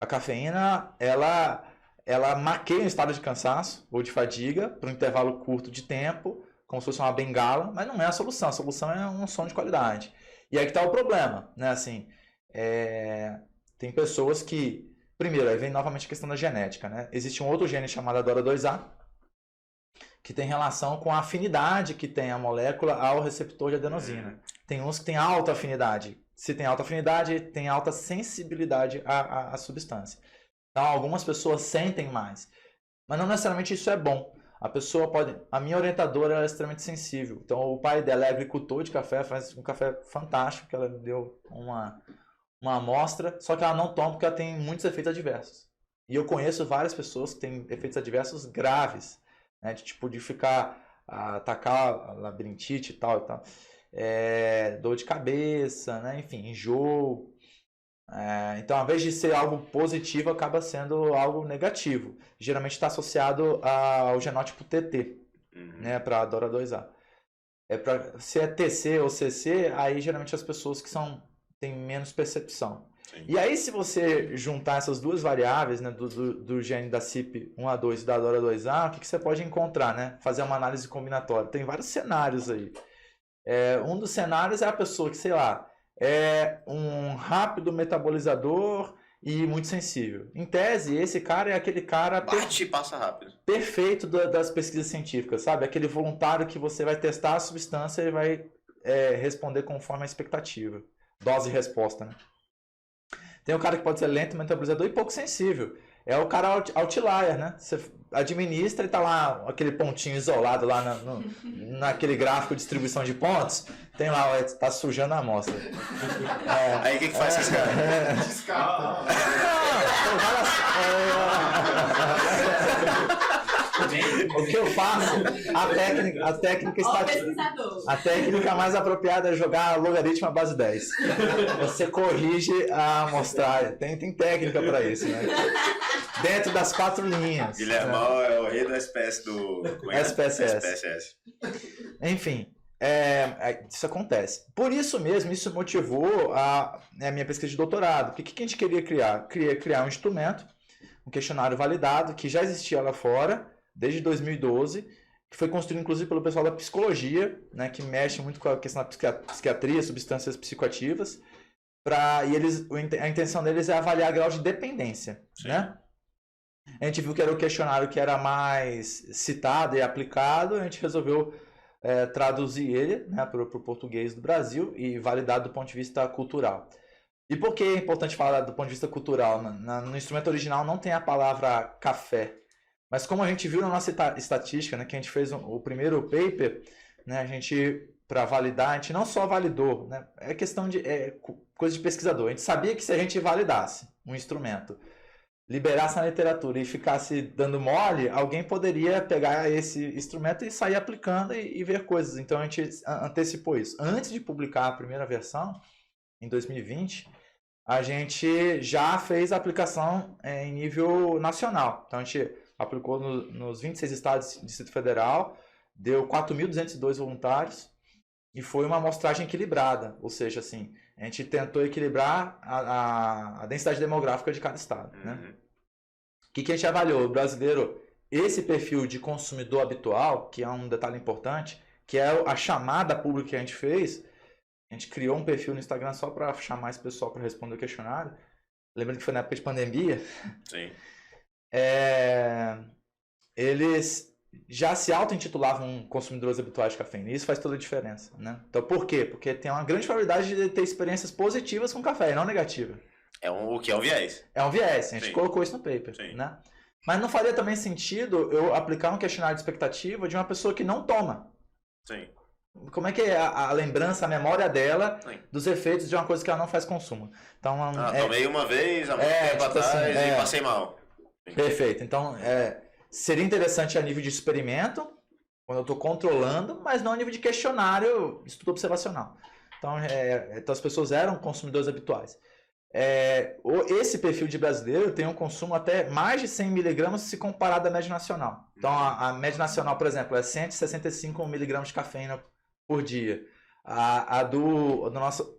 a cafeína, ela maqueia um estado de cansaço ou de fadiga por um intervalo curto de tempo, como se fosse uma bengala, mas não é a solução. A solução é um sono de qualidade. E aí que está o problema, né? Assim, tem pessoas que... Primeiro, aí vem novamente a questão da genética, né? Existe um outro gene chamado DORA2A, que tem relação com a afinidade que tem a molécula ao receptor de adenosina. Tem uns que têm alta afinidade. Se tem alta afinidade, tem alta sensibilidade à substância. Então, algumas pessoas sentem mais. Mas não necessariamente isso é bom. A pessoa pode... A minha orientadora é extremamente sensível. Então, o pai dela é agricultor de café, faz um café fantástico, que ela me deu uma amostra, só que ela não toma porque ela tem muitos efeitos adversos. E eu conheço várias pessoas que têm efeitos adversos graves, né? De ficar, atacar labirintite e tal. Dor de cabeça, né? Enfim, enjoo. Então, ao invés de ser algo positivo, acaba sendo algo negativo. Geralmente está associado ao genótipo TT, né? Para DORA2A. Se é TC ou CC, aí geralmente as pessoas que têm menos percepção. Sim. E aí, se você juntar essas duas variáveis, né, do gene da CYP1A2 e da DORA2A, o que você pode encontrar, né? Fazer uma análise combinatória. Tem vários cenários aí. Um dos cenários é a pessoa que, sei lá, é um rápido metabolizador e muito sensível. Em tese, esse cara é aquele cara... Bate e passa rápido. Perfeito das pesquisas científicas, sabe? Aquele voluntário que você vai testar a substância e vai responder conforme a expectativa. Dose e resposta, né? Tem o cara que pode ser lento, metabolizador e pouco sensível. É o cara outlier, né? Você administra e tá lá aquele pontinho isolado lá naquele gráfico de distribuição de pontos. Tem lá, tá sujando a amostra. Aí o que faz esse cara? Descarta. O que eu faço, a técnica mais apropriada é jogar logaritmo à base 10. Você corrige a amostragem. Tem técnica para isso, né? Dentro das 4 linhas. Guilhermão, né? É o rei do SPS do... SPSS. Enfim, isso acontece. Por isso mesmo, isso motivou a minha pesquisa de doutorado. O que a gente queria criar? Queria criar um instrumento, um questionário validado, que já existia lá fora, desde 2012, que foi construído inclusive pelo pessoal da psicologia, né, que mexe muito com a questão da psiquiatria, substâncias psicoativas, a intenção deles é avaliar grau de dependência, né? A gente viu que era o questionário que era mais citado e aplicado, a gente resolveu traduzir ele, né, para o português do Brasil e validar do ponto de vista cultural. E por que é importante falar do ponto de vista cultural? No instrumento original não tem a palavra café. Mas como a gente viu na nossa estatística, né, que a gente fez o primeiro paper, né, a gente, para validar, a gente não só validou, né, é questão de coisa de pesquisador. A gente sabia que se a gente validasse um instrumento, liberasse na literatura e ficasse dando mole, alguém poderia pegar esse instrumento e sair aplicando e ver coisas. Então a gente antecipou isso. Antes de publicar a primeira versão, em 2020, a gente já fez a aplicação em nível nacional. Então a gente aplicou nos 26 estados do Distrito Federal, deu 4.202 voluntários e foi uma amostragem equilibrada, ou seja, assim, a gente tentou equilibrar a densidade demográfica de cada estado, né? O que a gente avaliou? O brasileiro, esse perfil de consumidor habitual, que é um detalhe importante, que é a chamada pública que a gente fez, a gente criou um perfil no Instagram só para chamar esse pessoal para responder o questionário. Lembrando que foi na época de pandemia. Sim. Eles já se auto-intitulavam consumidores habituais de cafeína. E isso faz toda a diferença, né? Então, por quê? Porque tem uma grande probabilidade de ter experiências positivas com café, e não negativas. O que é um viés. É um viés, a gente Sim. colocou isso no paper, Sim. né? Mas não faria também sentido eu aplicar um questionário de expectativa de uma pessoa que não toma. Sim. Como é que é a lembrança, a memória dela Sim. dos efeitos de uma coisa que ela não faz consumo? Então, tomei uma vez há muito tempo tipo atrás assim, e passei mal. Perfeito. Então, seria interessante a nível de experimento, quando eu estou controlando, mas não a nível de questionário, estudo observacional. Então as pessoas eram consumidores habituais. Esse perfil de brasileiro tem um consumo até mais de 100 miligramas se comparado à média nacional. Então, a média nacional, por exemplo, é 165 miligramas de cafeína por dia. A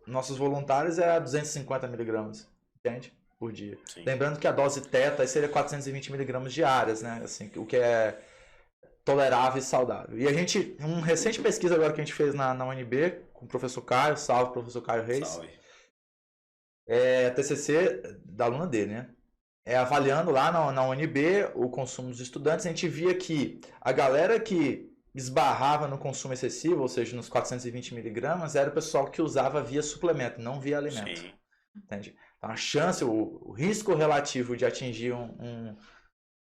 nossos voluntários é 250 miligramas, entende? Por dia. Sim. Lembrando que a dose teta seria 420 miligramas diárias, né? Assim, o que é tolerável e saudável. E uma recente pesquisa agora que a gente fez na UNB, com o professor Caio, salve professor Caio Reis. Salve. A TCC da aluna dele, né? Avaliando lá na UNB o consumo dos estudantes, a gente via que a galera que esbarrava no consumo excessivo, ou seja, nos 420 miligramas, era o pessoal que usava via suplemento, não via alimento. Sim. Entende? Então a chance, o risco relativo de atingir um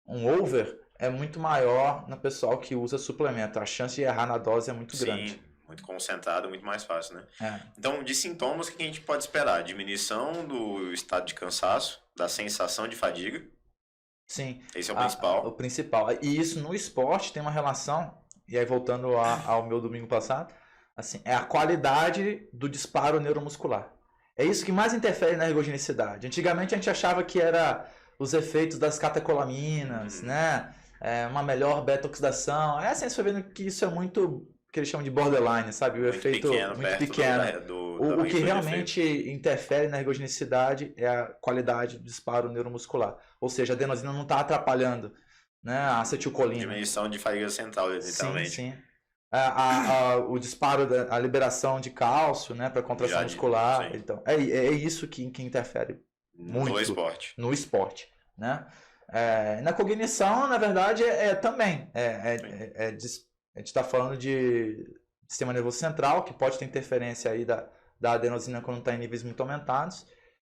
over é muito maior no pessoal que usa suplemento. A chance de errar na dose é muito grande. Sim, muito concentrado, muito mais fácil, né? É. Então, de sintomas, o que a gente pode esperar? Diminuição do estado de cansaço, da sensação de fadiga. Sim. Esse é o principal. O principal. E isso no esporte tem uma relação, e aí voltando ao meu domingo passado, assim, é a qualidade do disparo neuromuscular. É isso que mais interfere na ergogenicidade. Antigamente a gente achava que era os efeitos das catecolaminas, né? Uma melhor beta-oxidação. A ciência foi vendo que isso é muito, que eles chamam de borderline, sabe? O Muito efeito pequeno, muito pequeno. O que realmente interfere na ergogenicidade é a qualidade do disparo neuromuscular. Ou seja, a adenosina não está atrapalhando, né, a acetilcolina. Diminuição de fadiga central, literalmente. Sim. O disparo, a liberação de cálcio, né, para contração muscular. Sim. Então, é isso que interfere muito no esporte. Né? Na cognição, na verdade, também. A gente está falando de sistema nervoso central, que pode ter interferência aí da adenosina quando está em níveis muito aumentados.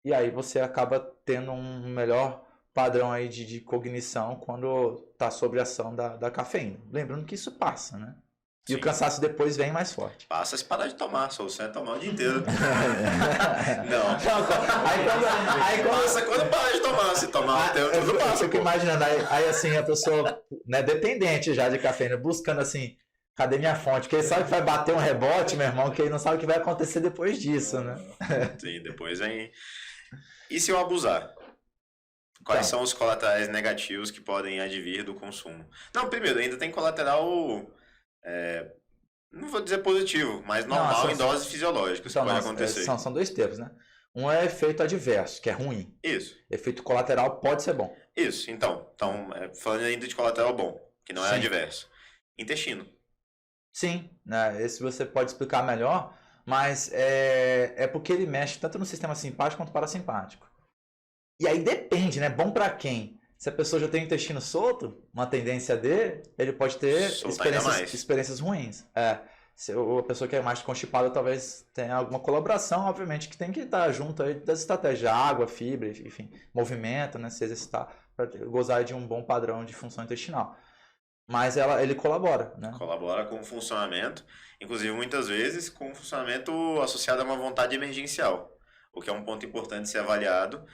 E aí você acaba tendo um melhor padrão aí de cognição quando está sob a ação da cafeína. Lembrando que isso passa, né? E o cansaço depois vem mais forte. Passa se parar de tomar, só você vai tomar o dia inteiro. Não. Passa quando para de tomar, se tomar o tempo, tudo passa. Eu fico imaginando, aí assim, a pessoa, né, dependente já de cafeína, buscando assim, cadê minha fonte? Porque ele sabe que vai bater um rebote, meu irmão, que ele não sabe o que vai acontecer depois disso, né? Sim, depois vem... E se eu abusar? Quais são os colaterais negativos que podem advir do consumo? Não, primeiro, ainda tem colateral... não vou dizer positivo, mas normal em doses fisiológicas que pode acontecer. São dois termos, né? Um é efeito adverso, que é ruim. Isso. Efeito colateral pode ser bom. Isso, então falando ainda de colateral bom, que não é adverso. Intestino. Sim, né? Esse você pode explicar melhor, mas é porque ele mexe tanto no sistema simpático quanto parasimpático. E aí depende, né? Bom pra quem? Se a pessoa já tem o intestino solto, uma tendência dele, ele pode ter experiências ruins. Se a pessoa que é mais constipada talvez tenha alguma colaboração, obviamente, que tem que estar junto aí das estratégias, água, fibra, enfim, movimento, né? Se exercitar para gozar de um bom padrão de função intestinal. Mas ele colabora, né? Colabora com o funcionamento, inclusive muitas vezes com o funcionamento associado a uma vontade emergencial, o que é um ponto importante de ser avaliado.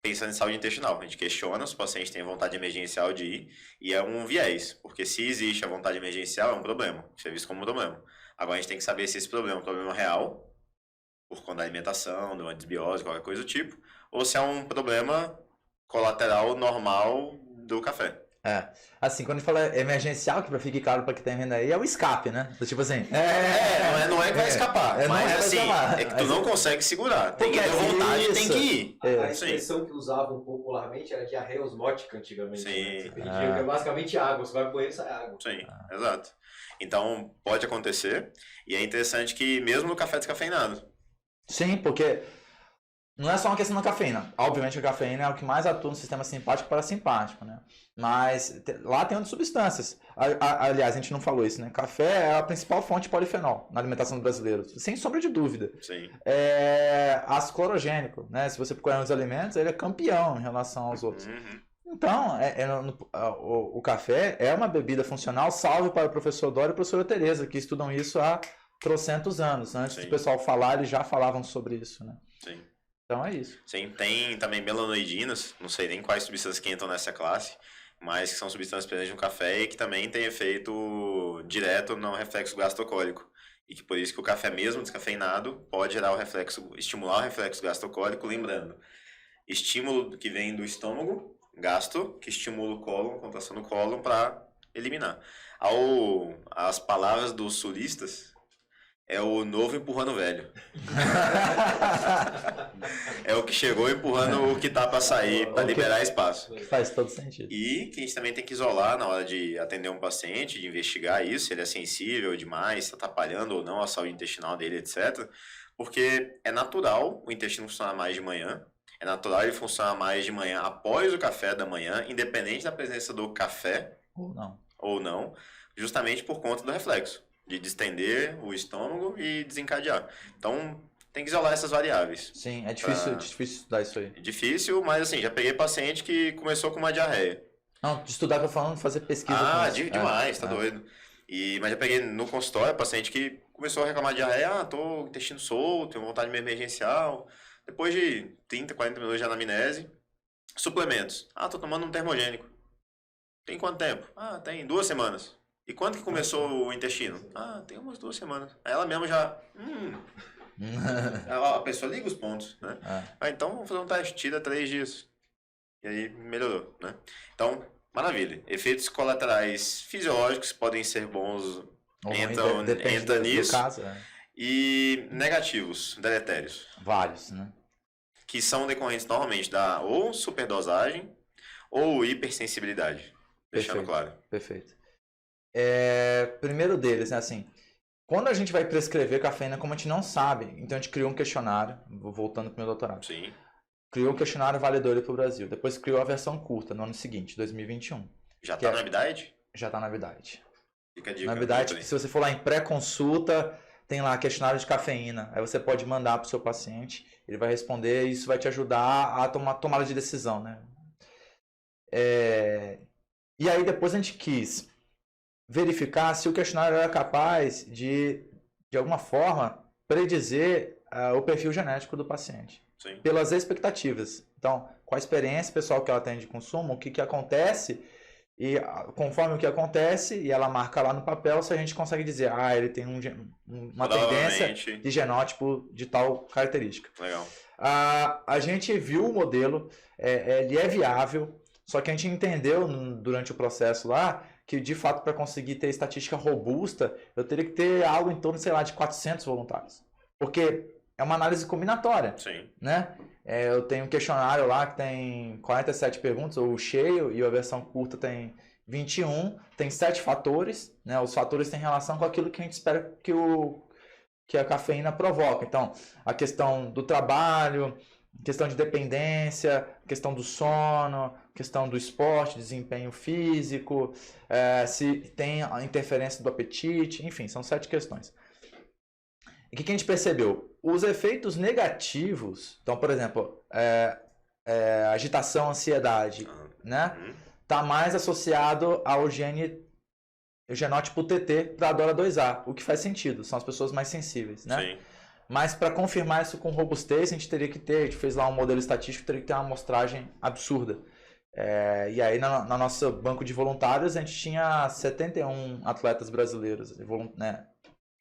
Pensando em saúde intestinal, a gente questiona se os pacientes têm vontade emergencial de ir, e é um viés, porque se existe a vontade emergencial, é um problema, isso é visto como um problema. Agora a gente tem que saber se esse problema é um problema real, por conta da alimentação, de uma desbiose, qualquer coisa do tipo, ou se é um problema colateral normal do café. Assim, quando a gente fala emergencial, que fique claro pra quem tá vendo aí, é o escape, né? Tipo assim. Não é que vai escapar. Mas assim, é que tu não consegue segurar. Tem que ter vontade, tem que ir. A expressão que usavam popularmente era diarreia osmótica antigamente. Sim. Né? É basicamente água. Você vai pro banheiro e sai água. Sim, exato. Então, pode acontecer. E é interessante que mesmo no café descafeinado. Sim, porque não é só uma questão da cafeína. Obviamente a cafeína é o que mais atua no sistema simpático e parasimpático, né? Mas lá tem outras substâncias. Aliás, a gente não falou isso, né? Café é a principal fonte de polifenol na alimentação dos brasileiros, sem sombra de dúvida. Sim. Ácido clorogênico, né? Se você procurar nos alimentos, ele é campeão em relação aos outros. Então, o café é uma bebida funcional, salve para o professor Dória e a professora Tereza, que estudam isso há trocentos anos. Antes do pessoal falar, eles já falavam sobre isso, né? Sim. Então é isso. Sim, tem também melanoidinas, não sei nem quais substâncias que entram nessa classe, mas que são substâncias presentes no café e que também tem efeito direto no reflexo gastrocólico. E que por isso que o café mesmo descafeinado pode gerar estimular o reflexo gastrocólico, lembrando, estímulo que vem do estômago, gastro, que estimula o cólon, contração do cólon para eliminar. As palavras dos sulistas, é o novo empurrando o velho. É o que chegou empurrando o que tá para sair, para liberar espaço. Faz todo sentido. E que a gente também tem que isolar na hora de atender um paciente, de investigar isso, se ele é sensível demais, está atrapalhando ou não a saúde intestinal dele, etc. Porque é natural o intestino funcionar mais de manhã, é natural ele funcionar mais de manhã após o café da manhã, independente da presença do café ou não, justamente por conta do reflexo. De distender o estômago e desencadear. Então, tem que isolar essas variáveis. Sim, é difícil estudar isso aí. É difícil, mas assim, já peguei paciente que começou com uma diarreia. Não, de estudar que eu tô falando, fazer pesquisa. Demais, tá doido. Mas já peguei no consultório paciente que começou a reclamar de diarreia, tô com o intestino solto, tenho vontade de emergencial. Depois de 30, 40 minutos de anamnese, suplementos. Tô tomando um termogênico. Tem quanto tempo? Tem 2 semanas. E quando que começou o intestino? Tem umas 2 semanas. Aí ela mesma já... A pessoa liga os pontos, né? Então vamos fazer um teste, tira 3 dias. E aí melhorou, né? Então, maravilha. Efeitos colaterais fisiológicos podem ser bons, entra nisso. Caso, E negativos, deletérios. Vários, né? Que são decorrentes normalmente da ou superdosagem ou hipersensibilidade. Deixando claro. Perfeito. Primeiro deles, né, assim, quando a gente vai prescrever cafeína, como a gente não sabe, então a gente criou um questionário, voltando para o meu doutorado. Sim. Criou um questionário validador para o Brasil. Depois criou a versão curta no ano seguinte, 2021. Já está na Navidade? Já está na Navidade. Fica a dica. Navidade, se você for lá em pré-consulta, tem lá questionário de cafeína. Aí você pode mandar para o seu paciente, ele vai responder e isso vai te ajudar a tomar tomada de decisão, né? E aí depois a gente quis verificar se o questionário era capaz de alguma forma, predizer o perfil genético do paciente. Sim. Pelas expectativas. Então, com a experiência pessoal que ela tem de consumo, o que acontece, e conforme o que acontece, e ela marca lá no papel, se a gente consegue dizer, ele tem uma tendência de genótipo de tal característica. Legal. A gente viu o modelo, ele é viável, só que a gente entendeu durante o processo lá que, de fato, para conseguir ter estatística robusta, eu teria que ter algo em torno, sei lá, de 400 voluntários. Porque é uma análise combinatória. Sim. Né? Eu tenho um questionário lá que tem 47 perguntas, o cheio, e a versão curta tem 21. Tem 7 fatores. Né? Os fatores têm relação com aquilo que a gente espera que a cafeína provoca. Então, a questão do trabalho, questão de dependência, questão do sono, questão do esporte, desempenho físico, se tem a interferência do apetite, enfim, são 7 questões. E o que a gente percebeu? Os efeitos negativos, então, por exemplo, agitação, ansiedade, né? Tá mais associado ao genótipo TT para a DORA2A, o que faz sentido, são as pessoas mais sensíveis, né? Sim. Mas para confirmar isso com robustez, a gente gente fez lá um modelo estatístico, teria que ter uma amostragem absurda. E aí, no nosso banco de voluntários, a gente tinha 71 atletas brasileiros, né,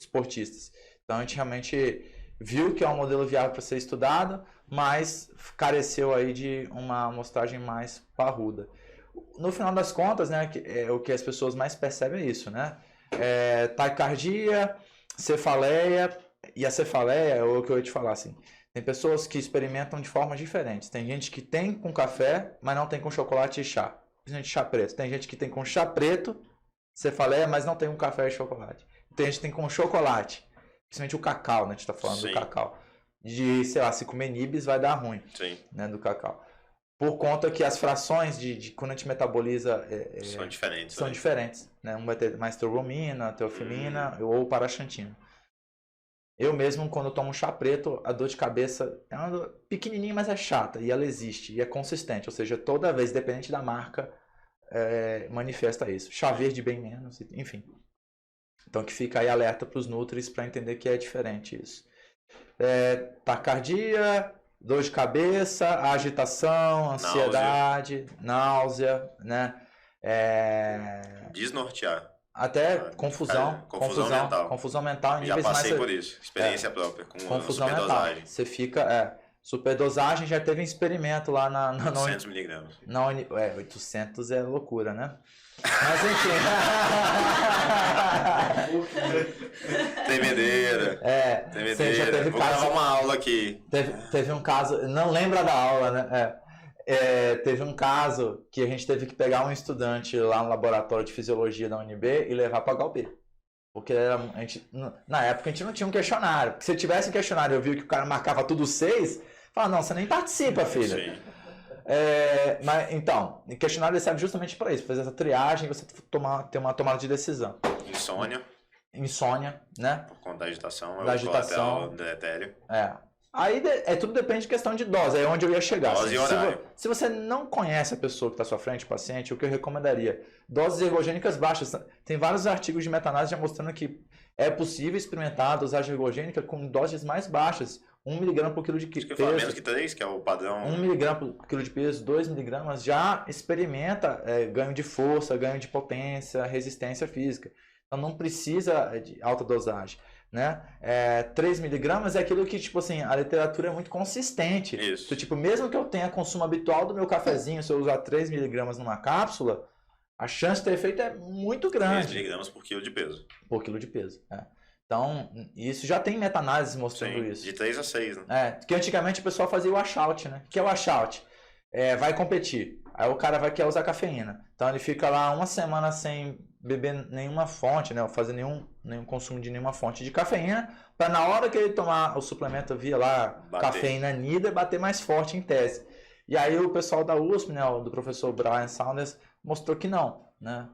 esportistas. Então, a gente realmente viu que é um modelo viável para ser estudado, mas careceu aí de uma amostragem mais parruda. no final das contas, né, o que as pessoas mais percebem é isso, né? Taquicardia, cefaleia, e a cefaleia é o que eu ia te falar, assim. Tem pessoas que experimentam de formas diferentes. Tem gente que tem com café, mas não tem com chocolate e chá. Principalmente chá preto. Tem gente que tem com chá preto, cefaleia, mas não tem com café e chocolate. Tem gente que tem com chocolate. Principalmente o cacau, né? A gente tá falando do cacau. Sei lá, se comer nibs vai dar ruim. Sim. Né, do cacau. Por conta que as frações de quando a gente metaboliza são diferentes. São diferentes. Né? Um vai ter mais teobromina, teofilina ou paraxantina. Eu mesmo, quando eu tomo chá preto, a dor de cabeça é uma dor pequenininha, mas é chata. E ela existe. E é consistente. Ou seja, toda vez, dependente da marca, manifesta isso. Chá verde bem menos, enfim. Então que fica aí alerta para os nutris para entender que é diferente isso. Taquicardia, dor de cabeça, agitação, ansiedade, náusea, né? Desnortear. Até confusão mental. Em já níveis passei mais... por isso, experiência própria, com confusão superdosagem. Mental. Você fica, superdosagem, já teve um experimento lá na 800 miligramas. 800 é loucura, né? Mas enfim. Tremedeira. Já teve Vou caso, gravar uma aula aqui. Teve um caso, não lembra da aula, né? Teve um caso que a gente teve que pegar um estudante lá no laboratório de fisiologia da UNB e levar para a HUB. Porque na época a gente não tinha um questionário. Porque se tivesse um questionário e eu vi que o cara marcava tudo 6, falava, não, você nem participa, filho. Sim. Mas então, o questionário serve justamente para isso, fazer essa triagem e você ter uma tomada de decisão. Insônia, né? Por conta da agitação, da agitação, deletério. Aí tudo depende de questão de dose, é onde eu ia chegar. Dose e horário. Se você não conhece a pessoa que está à sua frente, o paciente, o que eu recomendaria? Doses ergogênicas baixas. Tem vários artigos de meta-análise já mostrando que é possível experimentar a dosagem ergogênica com doses mais baixas. 1 mg por quilo de peso. Acho que eu falo menos que 3, que é o padrão. 1 mg por quilo de peso, 2 mg já experimenta ganho de força, ganho de potência, resistência física. Então não precisa de alta dosagem. Né? 3 mg é aquilo que, tipo assim, a literatura é muito consistente. Isso. Então, tipo, mesmo que eu tenha consumo habitual do meu cafezinho, se eu usar 3 mg numa cápsula, a chance de ter efeito é muito grande. 3 mg por quilo de peso. Por quilo de peso, Então, isso já tem meta-análise mostrando Sim, isso. de 3 a 6, né? Porque antigamente o pessoal fazia o washout, né? O que é o washout? Vai competir. Aí o cara quer usar cafeína. Então ele fica lá uma semana sem beber nenhuma fonte, né? Ou fazer nenhum consumo de nenhuma fonte de cafeína, para na hora que ele tomar o suplemento via lá cafeína nida, bater mais forte em tese. E aí o pessoal da USP, né, do professor Brian Saunders, mostrou que não, né?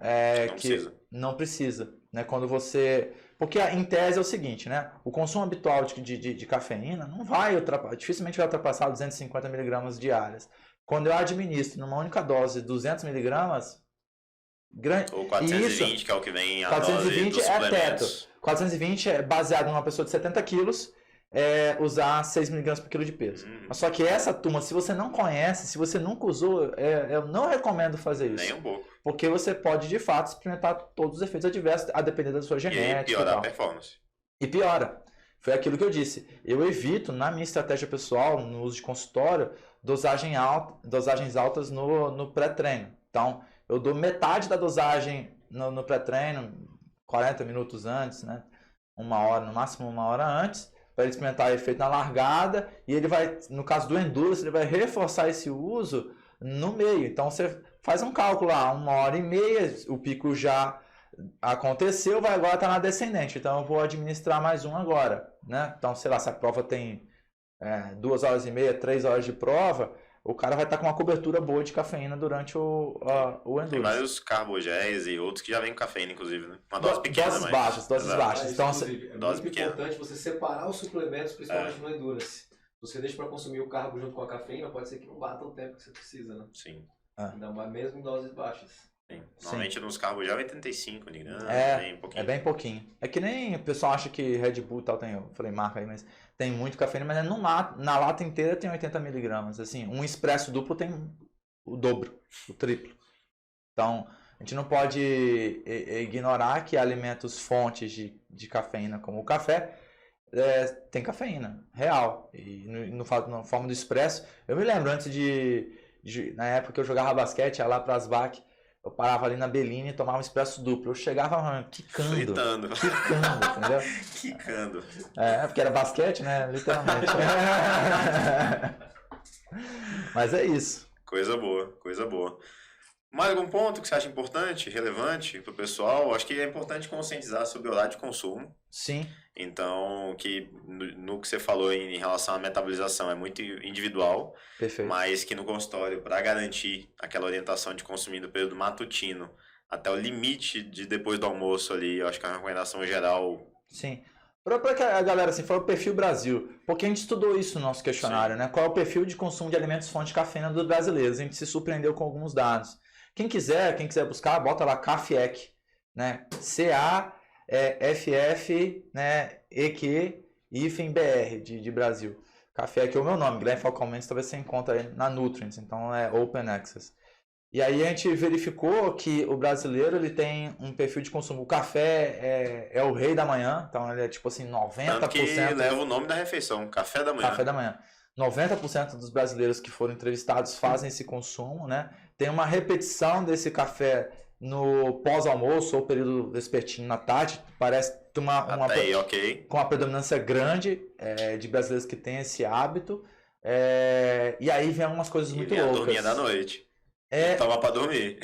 Não precisa, né? Quando você... Porque em tese é o seguinte, né? O consumo habitual de cafeína não vai dificilmente vai ultrapassar 250 mg diárias. Quando eu administro numa única dose 200 mg, ou 420, que é o que vem a 420 dose dos teto. 420 é baseado numa pessoa de 70 quilos, usar 6 mg por quilo de peso. Mas só que essa turma, se você não conhece, se você nunca usou, eu não recomendo fazer isso. Nem um pouco. Porque você pode, de fato, experimentar todos os efeitos adversos, a depender da sua genética. E piorar a performance. E piora. Foi aquilo que eu disse. Eu evito, na minha estratégia pessoal, no uso de consultório, dosagens altas no pré-treino. Então, eu dou metade da dosagem no pré-treino, 40 minutos antes, né? 1 hora, no máximo 1 hora antes, para ele experimentar o efeito na largada. E ele vai, no caso do endurance, ele vai reforçar esse uso no meio. Então, você faz um cálculo lá, 1h30, o pico já aconteceu, agora está na descendente. Então, eu vou administrar mais um agora, né? Então, sei lá, se a prova tem 2h30, 3 horas de prova, o cara vai estar com uma cobertura boa de cafeína durante o endurance. Tem vários carbogéis e outros que já vêm com cafeína, inclusive, né? Uma dose pequena, doses baixas. Então, é dose muito pequena. importante você separar os suplementos, principalmente no endurance. Se você deixa para consumir o carbo junto com a cafeína, pode ser que não bata o tempo que você precisa, né? Sim. Ainda mais mesmo em doses baixas. Sim. Normalmente nos carbogéis é 85 mg, bem pouquinho. É bem pouquinho. É que nem o pessoal acha que Red Bull e tal tem, eu falei marca aí, mas tem muito cafeína, mas na lata inteira tem 80 mg. Assim, um expresso duplo tem o dobro, o triplo. Então, a gente não pode ignorar que alimentos fontes de cafeína, como o café, tem cafeína real. E na forma do expresso, eu me lembro antes de Na época que eu jogava basquete, ia lá pra Asbac, eu parava ali na Bellini e tomava um expresso duplo. Eu chegava, mano, quicando, entendeu? Quicando. Porque era basquete, né? Literalmente. Mas é isso. Coisa boa, coisa boa. Mais algum ponto que você acha importante, relevante para o pessoal? Acho que é importante conscientizar sobre o horário de consumo. Sim. Então, que no que você falou em relação à metabolização é muito individual. Perfeito. Mas que no consultório, para garantir aquela orientação de consumir no período matutino até o limite de depois do almoço ali, eu acho que é uma recomendação geral. Sim. Para que a galera, assim, foi o perfil Brasil, porque a gente estudou isso no nosso questionário, né? Qual é o perfil de consumo de alimentos fonte de cafeína dos brasileiros? A gente se surpreendeu com alguns dados. Quem quiser buscar, bota lá CAFEC, né? CAFF, né? EQ, IFEM-BR de Brasil. CAFEC é o meu nome, Guilherme Falcão Mendes, talvez você encontre aí na Nutrients, então é Open Access. E aí a gente verificou que o brasileiro ele tem um perfil de consumo. O café é o rei da manhã, então ele é tipo assim 90%. Tanto que leva o nome da refeição, café da manhã. Café da manhã. 90% dos brasileiros que foram entrevistados fazem esse consumo, né? Tem uma repetição desse café no pós-almoço ou período vespertino na tarde. Parece com uma predominância grande de brasileiros que têm esse hábito. E aí vem algumas coisas muito loucas. Dormia da noite. Toma pra dormir.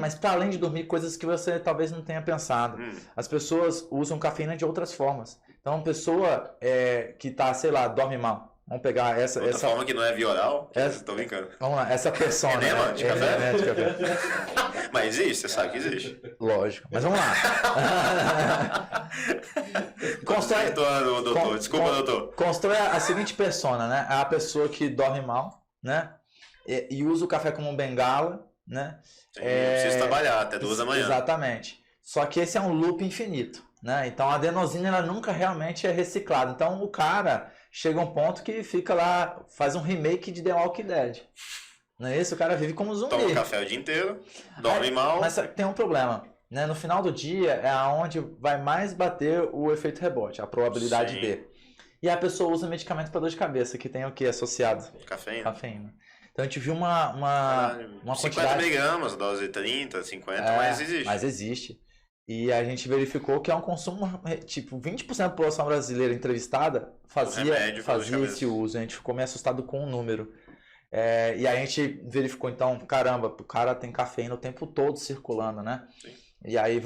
Mas para além de dormir, coisas que você talvez não tenha pensado. As pessoas usam cafeína de outras formas. Então, uma pessoa que tá, sei lá, dorme mal. Vamos pegar essa forma que não é via oral? Tô brincando. Vamos lá, essa persona. Enema de café? De café. Mas existe, você sabe que existe. Lógico, mas vamos lá. Desculpa, doutor. Constrói a seguinte persona, né? A pessoa que dorme mal, né? E usa o café como um bengala, né? Precisa trabalhar até 2 da manhã. Exatamente. Só que esse é um loop infinito, né? Então a adenosina ela nunca realmente é reciclada. Então o cara chega a um ponto que fica lá, faz um remake de The Walking Dead. Não é isso? O cara vive como zumbi. Toma café o dia inteiro, dorme mal. Mas tem um problema, né? No final do dia é onde vai mais bater o efeito rebote, a probabilidade de. E a pessoa usa medicamento para dor de cabeça, que tem o que associado? Cafeína. Então a gente viu uma 50 quantidade... miligramas, dose 30, 50, mas existe. Mas existe. E a gente verificou que é um consumo, tipo, 20% da população brasileira entrevistada fazia esse uso. A gente ficou meio assustado com o número. E aí a gente verificou, então, caramba, o cara tem cafeína o tempo todo circulando, né? Sim. E aí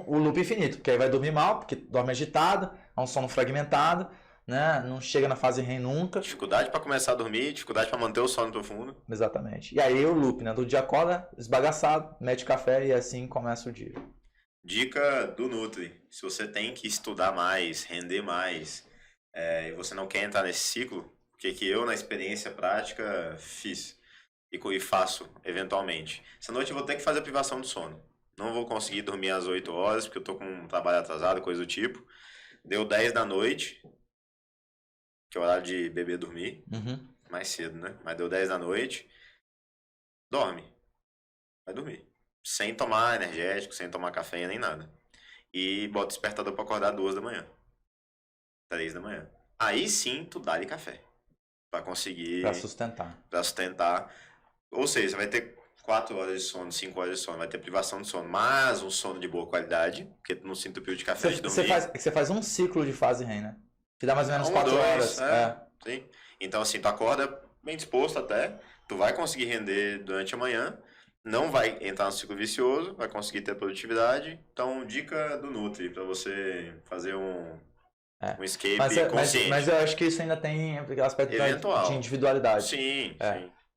o loop infinito, porque aí vai dormir mal, porque dorme agitado, é um sono fragmentado, né? Não chega na fase REM nunca. Dificuldade para começar a dormir, dificuldade para manter o sono profundo. Exatamente. E aí o loop, né? Do dia acorda, esbagaçado, mete café e assim começa o dia. Dica do Nutri. Se você tem que estudar mais, render mais, e você não quer entrar nesse ciclo, o que eu, na experiência prática, fiz e faço eventualmente. Essa noite eu vou ter que fazer privação de sono. Não vou conseguir dormir às 8 horas, porque eu tô com um trabalho atrasado, coisa do tipo. Deu 10 da noite, que é o horário de beber dormir. Mais cedo, né? Mas deu 10 da noite. Dorme. Vai dormir. Sem tomar energético, sem tomar café nem nada. E bota o despertador pra acordar 2 da manhã. 3 da manhã. Aí sim, tu dá-lhe café. Pra conseguir... Pra sustentar. Ou seja, você vai ter 4 horas de sono, 5 horas de sono. Vai ter privação de sono, mas um sono de boa qualidade. Porque tu não se entupiu de café de dormir. Você faz um ciclo de fase REM, né? Que dá mais ou menos 4 horas. Sim. Então assim, tu acorda bem disposto até. Tu vai conseguir render durante a manhã. Não vai entrar no ciclo vicioso, vai conseguir ter produtividade. Então, dica do Nutri, para você fazer um escape consciente. Mas eu acho que isso ainda tem aspecto de individualidade. Sim.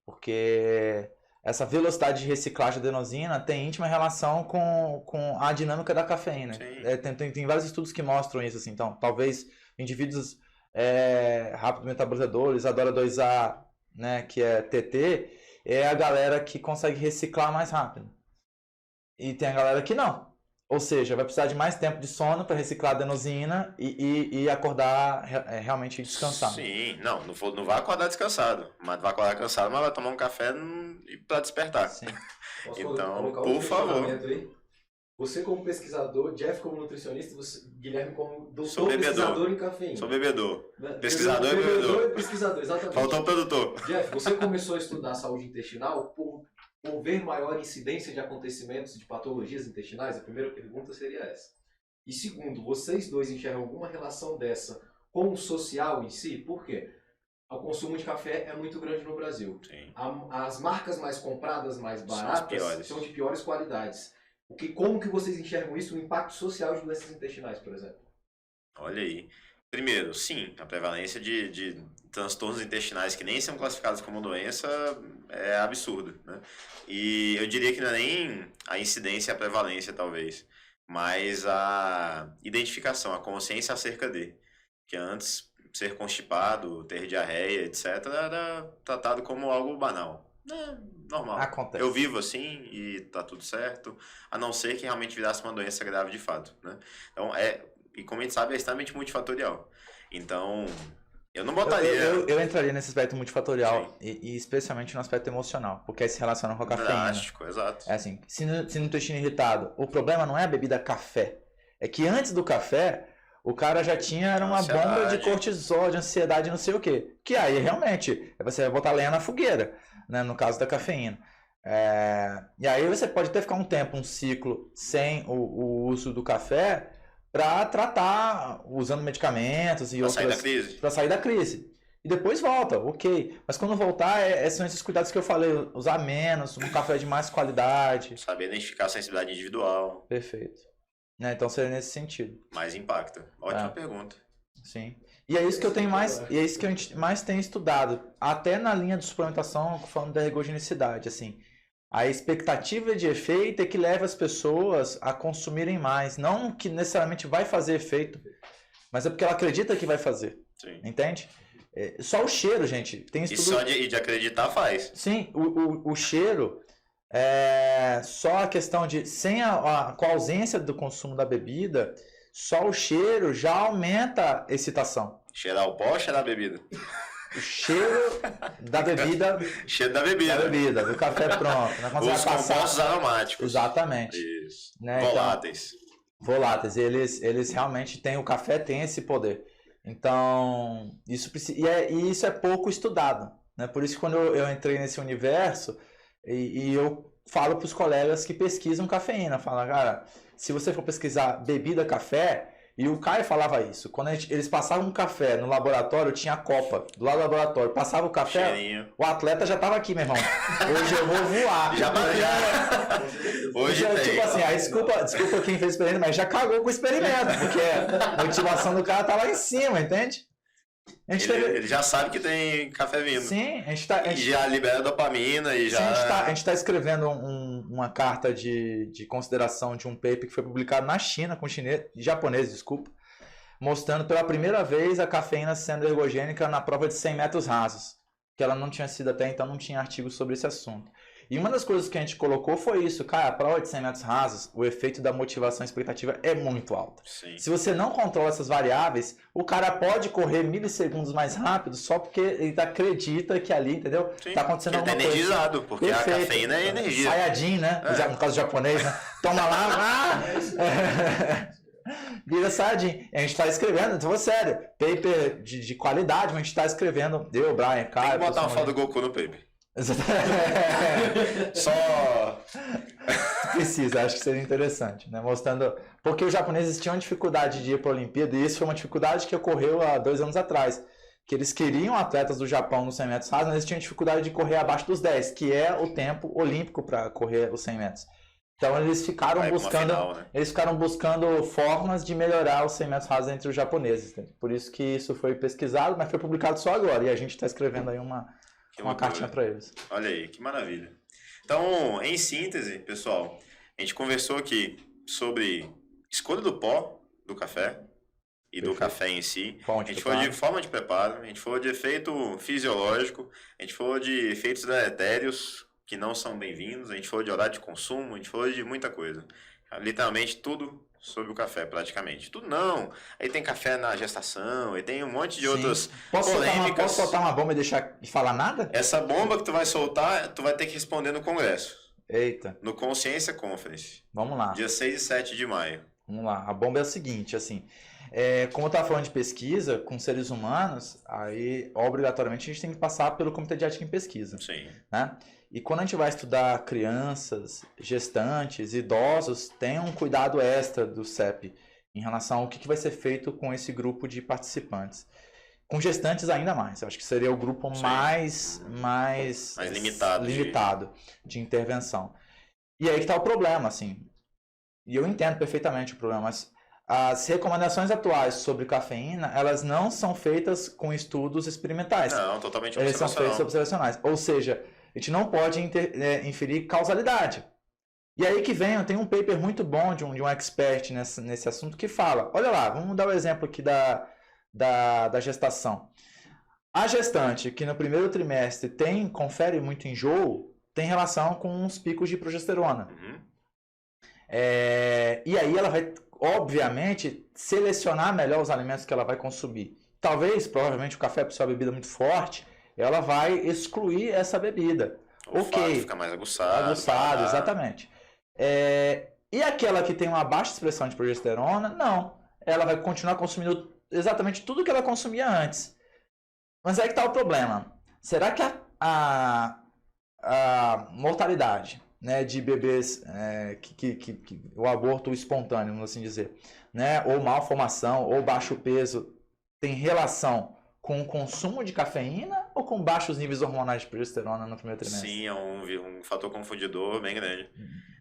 Porque essa velocidade de reciclagem de adenosina tem íntima relação com a dinâmica da cafeína. Tem vários estudos que mostram isso. Assim. Então, talvez indivíduos rápido metabolizadores, adora 2A, né, que é TT, é a galera que consegue reciclar mais rápido. E tem a galera que não. Ou seja, vai precisar de mais tempo de sono para reciclar a adenosina e acordar realmente descansado. Sim, não vai acordar descansado. Mas vai acordar cansado, mas vai tomar um café para despertar. Sim. Então, por favor. Você como pesquisador, Jeff como nutricionista, Guilherme como Sou doutor bebedor. pesquisador em cafeína. Sou bebedor. Né? Pesquisador e bebedor. E pesquisador, exatamente. Faltou o produtor. Jeff, você começou a estudar saúde intestinal por ver maior incidência de acontecimentos de patologias intestinais? A primeira pergunta seria essa. E segundo, vocês dois enxergam alguma relação dessa com o social em si? Por quê? O consumo de café é muito grande no Brasil. Sim. As marcas mais compradas, mais São as baratas, piores. são de piores qualidades. Como que vocês enxergam isso, o impacto social de doenças intestinais, por exemplo? Olha aí. Primeiro, sim, a prevalência de transtornos intestinais que nem são classificados como doença é absurda, né? E eu diria que não é nem a incidência e a prevalência, talvez, mas a identificação, a consciência acerca de. Que antes, ser constipado, ter diarreia, etc., era tratado como algo banal. Normal. Acontece. Eu vivo assim e tá tudo certo, a não ser que realmente virasse uma doença grave de fato, né? Então, e como a gente sabe, é extremamente multifatorial. Então, eu não botaria... Eu entraria nesse aspecto multifatorial e especialmente no aspecto emocional, porque aí se relaciona com a cafeína. Drástico, exato. É assim, se no intestino irritado, o problema não é a bebida café, é que antes do café, o cara já tinha uma bomba de cortisol, de ansiedade, não sei o quê. Que aí, realmente, você vai botar lenha na fogueira, né, no caso da cafeína. E aí você pode até ficar um tempo, um ciclo, sem o uso do café para tratar, usando medicamentos e outras... Para sair da crise. Para sair da crise. E depois volta, ok. Mas quando voltar, são esses cuidados que eu falei, usar menos, um café de mais qualidade. Saber identificar a sensibilidade individual. Perfeito. Então seria nesse sentido. Mais impacto. Ótima pergunta. Sim. E é isso que eu tenho mais, e é isso que a gente mais tem estudado, até na linha de suplementação, falando da ergogenicidade, assim. A expectativa de efeito é que leva as pessoas a consumirem mais, não que necessariamente vai fazer efeito, mas é porque ela acredita que vai fazer. Sim. Entende? Só o cheiro, gente, tem estudo... E só de acreditar faz. Sim, o cheiro, só a questão de, com a ausência do consumo da bebida, só o cheiro já aumenta a excitação. Cheirar o pó ou cheirar a bebida? O cheiro da bebida. Cheiro da bebida. Da bebida, do café pronto. Né? Os compostos aromáticos. Exatamente. Isso. Né? Voláteis. Então, voláteis. Eles realmente têm, o café tem esse poder. Então, isso é pouco estudado. Né? Por isso que quando eu entrei nesse universo, e eu falo para os colegas que pesquisam cafeína, falo, cara, se você for pesquisar bebida café, e o Caio falava isso, quando eles passavam um café no laboratório, tinha a copa do lado do laboratório, passava o café, Cheirinho. O atleta já estava aqui, meu irmão. Hoje eu vou voar. Já Hoje já, tem. tipo assim, desculpa quem fez o experimento, mas já cagou com o experimento, porque a motivação do cara tá lá em cima, entende? Ele já sabe que tem café vindo. Sim, já libera dopamina e já... Sim, a gente tá escrevendo uma carta de consideração de um paper que foi publicado na China, japonês, desculpa, mostrando pela primeira vez a cafeína sendo ergogênica na prova de 100 metros rasos, que ela não tinha sido até então, não tinha artigo sobre esse assunto. E uma das coisas que a gente colocou foi isso, cara, a prova de 100 metros rasos, o efeito da motivação expectativa é muito alto. Sim. Se você não controla essas variáveis, o cara pode correr milissegundos mais rápido só porque ele acredita que ali, entendeu? Sim. Tá acontecendo alguma coisa. Ele tá energizado, porque perfeito. A cafeína é energia. Saiyajin, né? No caso japonês, né? Toma lá, vira Saiyajin. A gente tá escrevendo, então sério, paper de qualidade, mas a gente tá escrevendo, eu, Brian, Caio... Tem que botar uma foto do Goku no paper. Só precisa, acho que seria interessante, né? Mostrando, porque os japoneses tinham dificuldade de ir para a Olimpíada e isso foi uma dificuldade que ocorreu há 2 anos atrás, que eles queriam atletas do Japão nos 100 metros rasos, mas eles tinham dificuldade de correr abaixo dos 10, que é o tempo olímpico para correr os 100 metros. Então eles ficaram buscando, final, né? Eles ficaram buscando formas de melhorar os 100 metros rasos entre os japoneses. Né? Por isso que isso foi pesquisado, mas foi publicado só agora e a gente está escrevendo aí uma cartinha para eles. Olha aí, que maravilha. Então, em síntese, pessoal, a gente conversou aqui sobre escolha do pó do café e do café em si. A gente falou de forma de preparo, a gente falou de efeito fisiológico, a gente falou de efeitos deletérios que não são bem-vindos, a gente falou de horário de consumo, a gente falou de muita coisa. Literalmente tudo sobre o café, praticamente. Tudo não. Aí tem café na gestação, aí tem um monte de outras polêmicas. Posso soltar uma bomba e deixar de falar nada? Essa bomba que tu vai soltar, tu vai ter que responder no Congresso. Eita. No Consciência Conference. Vamos lá. Dia 6 e 7 de maio. Vamos lá. A bomba é o seguinte, assim. Como eu estava falando de pesquisa com seres humanos, aí obrigatoriamente a gente tem que passar pelo Comitê de Ética em Pesquisa. Sim. Né? E quando a gente vai estudar crianças, gestantes, idosos, tem um cuidado extra do CEP em relação ao que vai ser feito com esse grupo de participantes. Com gestantes ainda mais. Eu acho que seria o grupo mais limitado de intervenção. E aí que está o problema, assim. E eu entendo perfeitamente o problema, mas as recomendações atuais sobre cafeína, elas não são feitas com estudos experimentais. Não, totalmente Eles são observacional. feitos observacionais. Ou seja, a gente não pode inferir causalidade. E aí que vem, tem um paper muito bom de um expert nesse assunto que fala, olha lá, vamos dar o exemplo aqui da gestação. A gestante que no primeiro trimestre confere muito enjoo, tem relação com os picos de progesterona. Uhum. E aí ela vai, obviamente, selecionar melhor os alimentos que ela vai consumir. Talvez, provavelmente, o café, por ser uma bebida muito forte, ela vai excluir essa bebida. O olfato fica mais aguçado. Aguçado, exatamente. E aquela que tem uma baixa expressão de progesterona, não. Ela vai continuar consumindo exatamente tudo que ela consumia antes. Mas aí que está o problema. Será que a mortalidade, né, de bebês, o aborto espontâneo, vamos assim dizer, né, ou malformação, ou baixo peso, tem relação com o consumo de cafeína ou com baixos níveis hormonais de progesterona no primeiro trimestre? Sim, é um fator confundidor bem grande.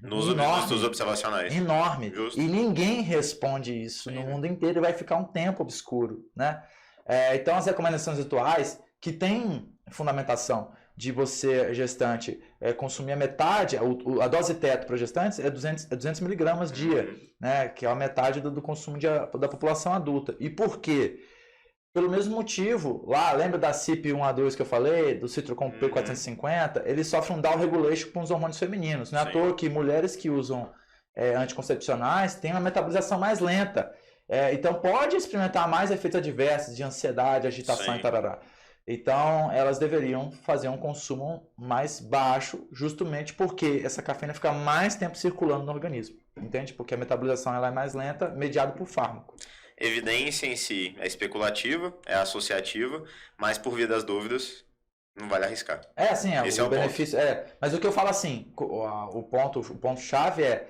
Nos Enorme. estudos observacionais. Enorme. Justo. E ninguém responde isso no mundo inteiro e vai ficar um tempo obscuro, né? Então, as recomendações atuais, que têm fundamentação de você, gestante, consumir a metade, a dose teto para gestantes é 200 miligramas dia, né? Que é a metade do consumo da população adulta. E por quê? Pelo mesmo motivo, lá, lembra da CYP1A2 que eu falei, do Citrocom P450? Ele sofre um down regulation com os hormônios femininos. Não é à toa que mulheres que usam anticoncepcionais têm uma metabolização mais lenta. Então, pode experimentar mais efeitos adversos de ansiedade, agitação e tarará. Então, elas deveriam fazer um consumo mais baixo, justamente porque essa cafeína fica mais tempo circulando no organismo. Entende? Porque a metabolização ela é mais lenta, mediada por fármaco. Evidência em si é especulativa, é associativa, mas por via das dúvidas, não vale arriscar. Assim, esse o benefício. Mas o que eu falo assim, o ponto-chave é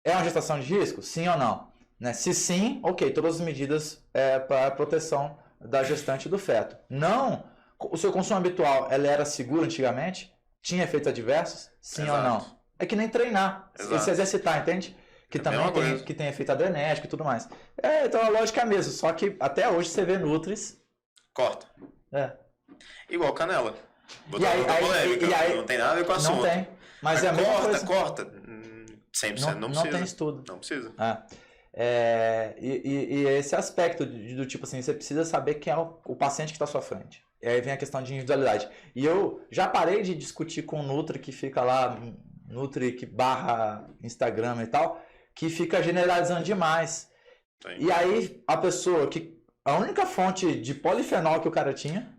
uma gestação de risco? Sim ou não? Né? Se sim, ok, todas as medidas para proteção da gestante e do feto. Não, o seu consumo habitual, ela era segura antigamente? Tinha efeitos adversos? Sim ou não? É que nem treinar, se exercitar, entende? Que também tem efeito adrenérgico e tudo mais. Então a lógica é a mesma, só que até hoje você vê Nutris. Corta. Igual canela. Não tem nada a ver com o assunto. Não tem. Mas é a mesma coisa. Corta. 100% não precisa. Não tem estudo. Não precisa. E esse aspecto do tipo assim, você precisa saber quem é o paciente que está à sua frente. E aí vem a questão de individualidade. E eu já parei de discutir com o Nutri que fica lá, Nutri que barra Instagram e tal, que fica generalizando demais. Sim. E aí a pessoa a única fonte de polifenol que o cara tinha,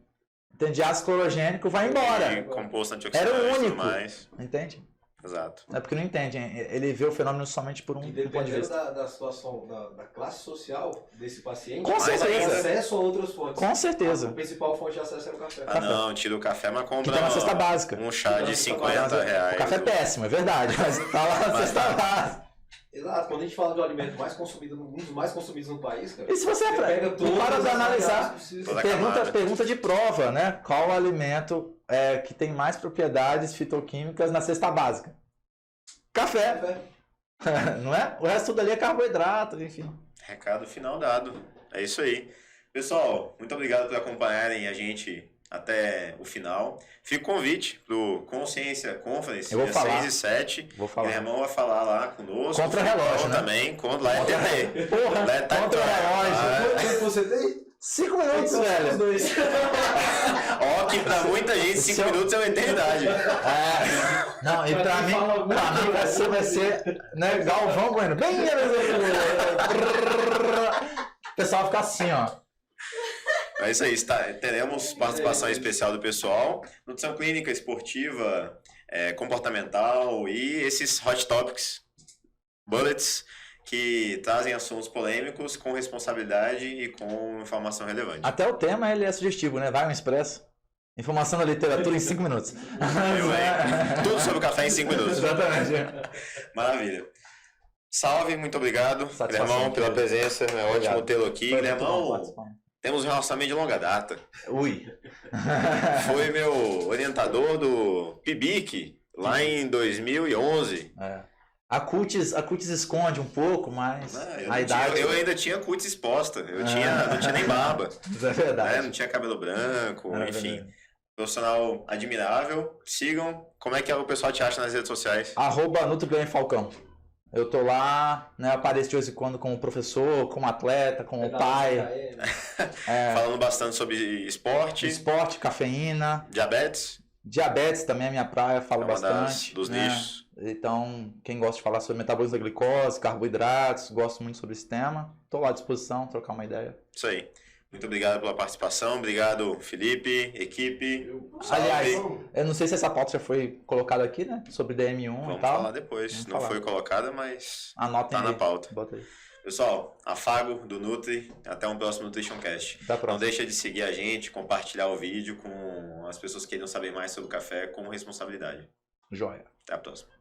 de ácido clorogênico, vai embora. E composto antioxidante. Era o único. Mais. Entende? Exato. É porque não entende, ele vê o fenômeno somente por um ponto de dependendo vista. da situação, da classe social desse paciente, Com certeza. tem acesso a outras fontes. Com certeza. A principal fonte de acesso é o café. Não, tira o café, mas compra Que tá na cesta básica. um chá de 50 reais. O café é péssimo, é verdade, mas tá lá na cesta básica. Exato, quando a gente fala de um alimento mais consumido, um dos mais consumidos no país, cara, e se você pega todas para de analisar, camada. pergunta de prova, né? Qual o alimento que tem mais propriedades fitoquímicas na cesta básica? Café. Não é? O resto tudo ali é carboidrato, enfim. Recado final dado. É isso aí. Pessoal, muito obrigado por acompanharem a gente até o final. Fica o convite pro Consciência Conference, dia 6 e 7. Vou falar. O irmão vai falar lá conosco. Contra o relógio, né? Também. Lá é TT. Porra, lá é contra o relógio. Quanto tempo você tem? 5 minutos, velho. Ó, que pra muita gente 5 minutos é uma eternidade. Não, e pra mim vai ser né, Galvão Bueno. Bem, o pessoal vai ficar assim, ó. É isso aí, teremos participação especial do pessoal. Nutrição clínica, esportiva, comportamental e esses hot topics, bullets, que trazem assuntos polêmicos com responsabilidade e com informação relevante. Até o tema ele é sugestivo, né? Vai um expresso. Informação da literatura em 5 minutos. Tudo sobre o café em 5 minutos. Exatamente. Maravilha. Salve, muito obrigado, Guilhermão, pela presença. É ótimo tê-lo aqui. Guilhermão, temos um relacionamento de longa data. Ui. Foi meu orientador do PIBIC lá em 2011. A cutis esconde um pouco, mas a idade... Eu ainda tinha cutis exposta. Eu não tinha nem barba. Isso é verdade. Não tinha cabelo branco, enfim. Verdade. Profissional admirável. Sigam. Como é que o pessoal te acha nas redes sociais? @NutriGuilherme_Falcão. Eu tô lá, né? Apareço de vez em quando como professor, como atleta, como pai. Falando bastante sobre esporte. Esporte, cafeína. Diabetes também é minha praia, falo bastante. Dos nichos. Então, quem gosta de falar sobre metabolismo da glicose, carboidratos, gosto muito sobre esse tema. Tô lá à disposição, trocar uma ideia. Isso aí. Muito obrigado pela participação. Obrigado, Felipe, equipe. Aliás, eu não sei se essa pauta já foi colocada aqui, né? Sobre DM1 Vamos e tal. falar depois. Não foi colocada, mas anotem tá na pauta. Bota aí. Pessoal, Afago do Nutri. Até um próximo Nutrition Cast. Não deixa de seguir a gente, compartilhar o vídeo com as pessoas que queiram saber mais sobre o café com responsabilidade. Joia. Até a próxima.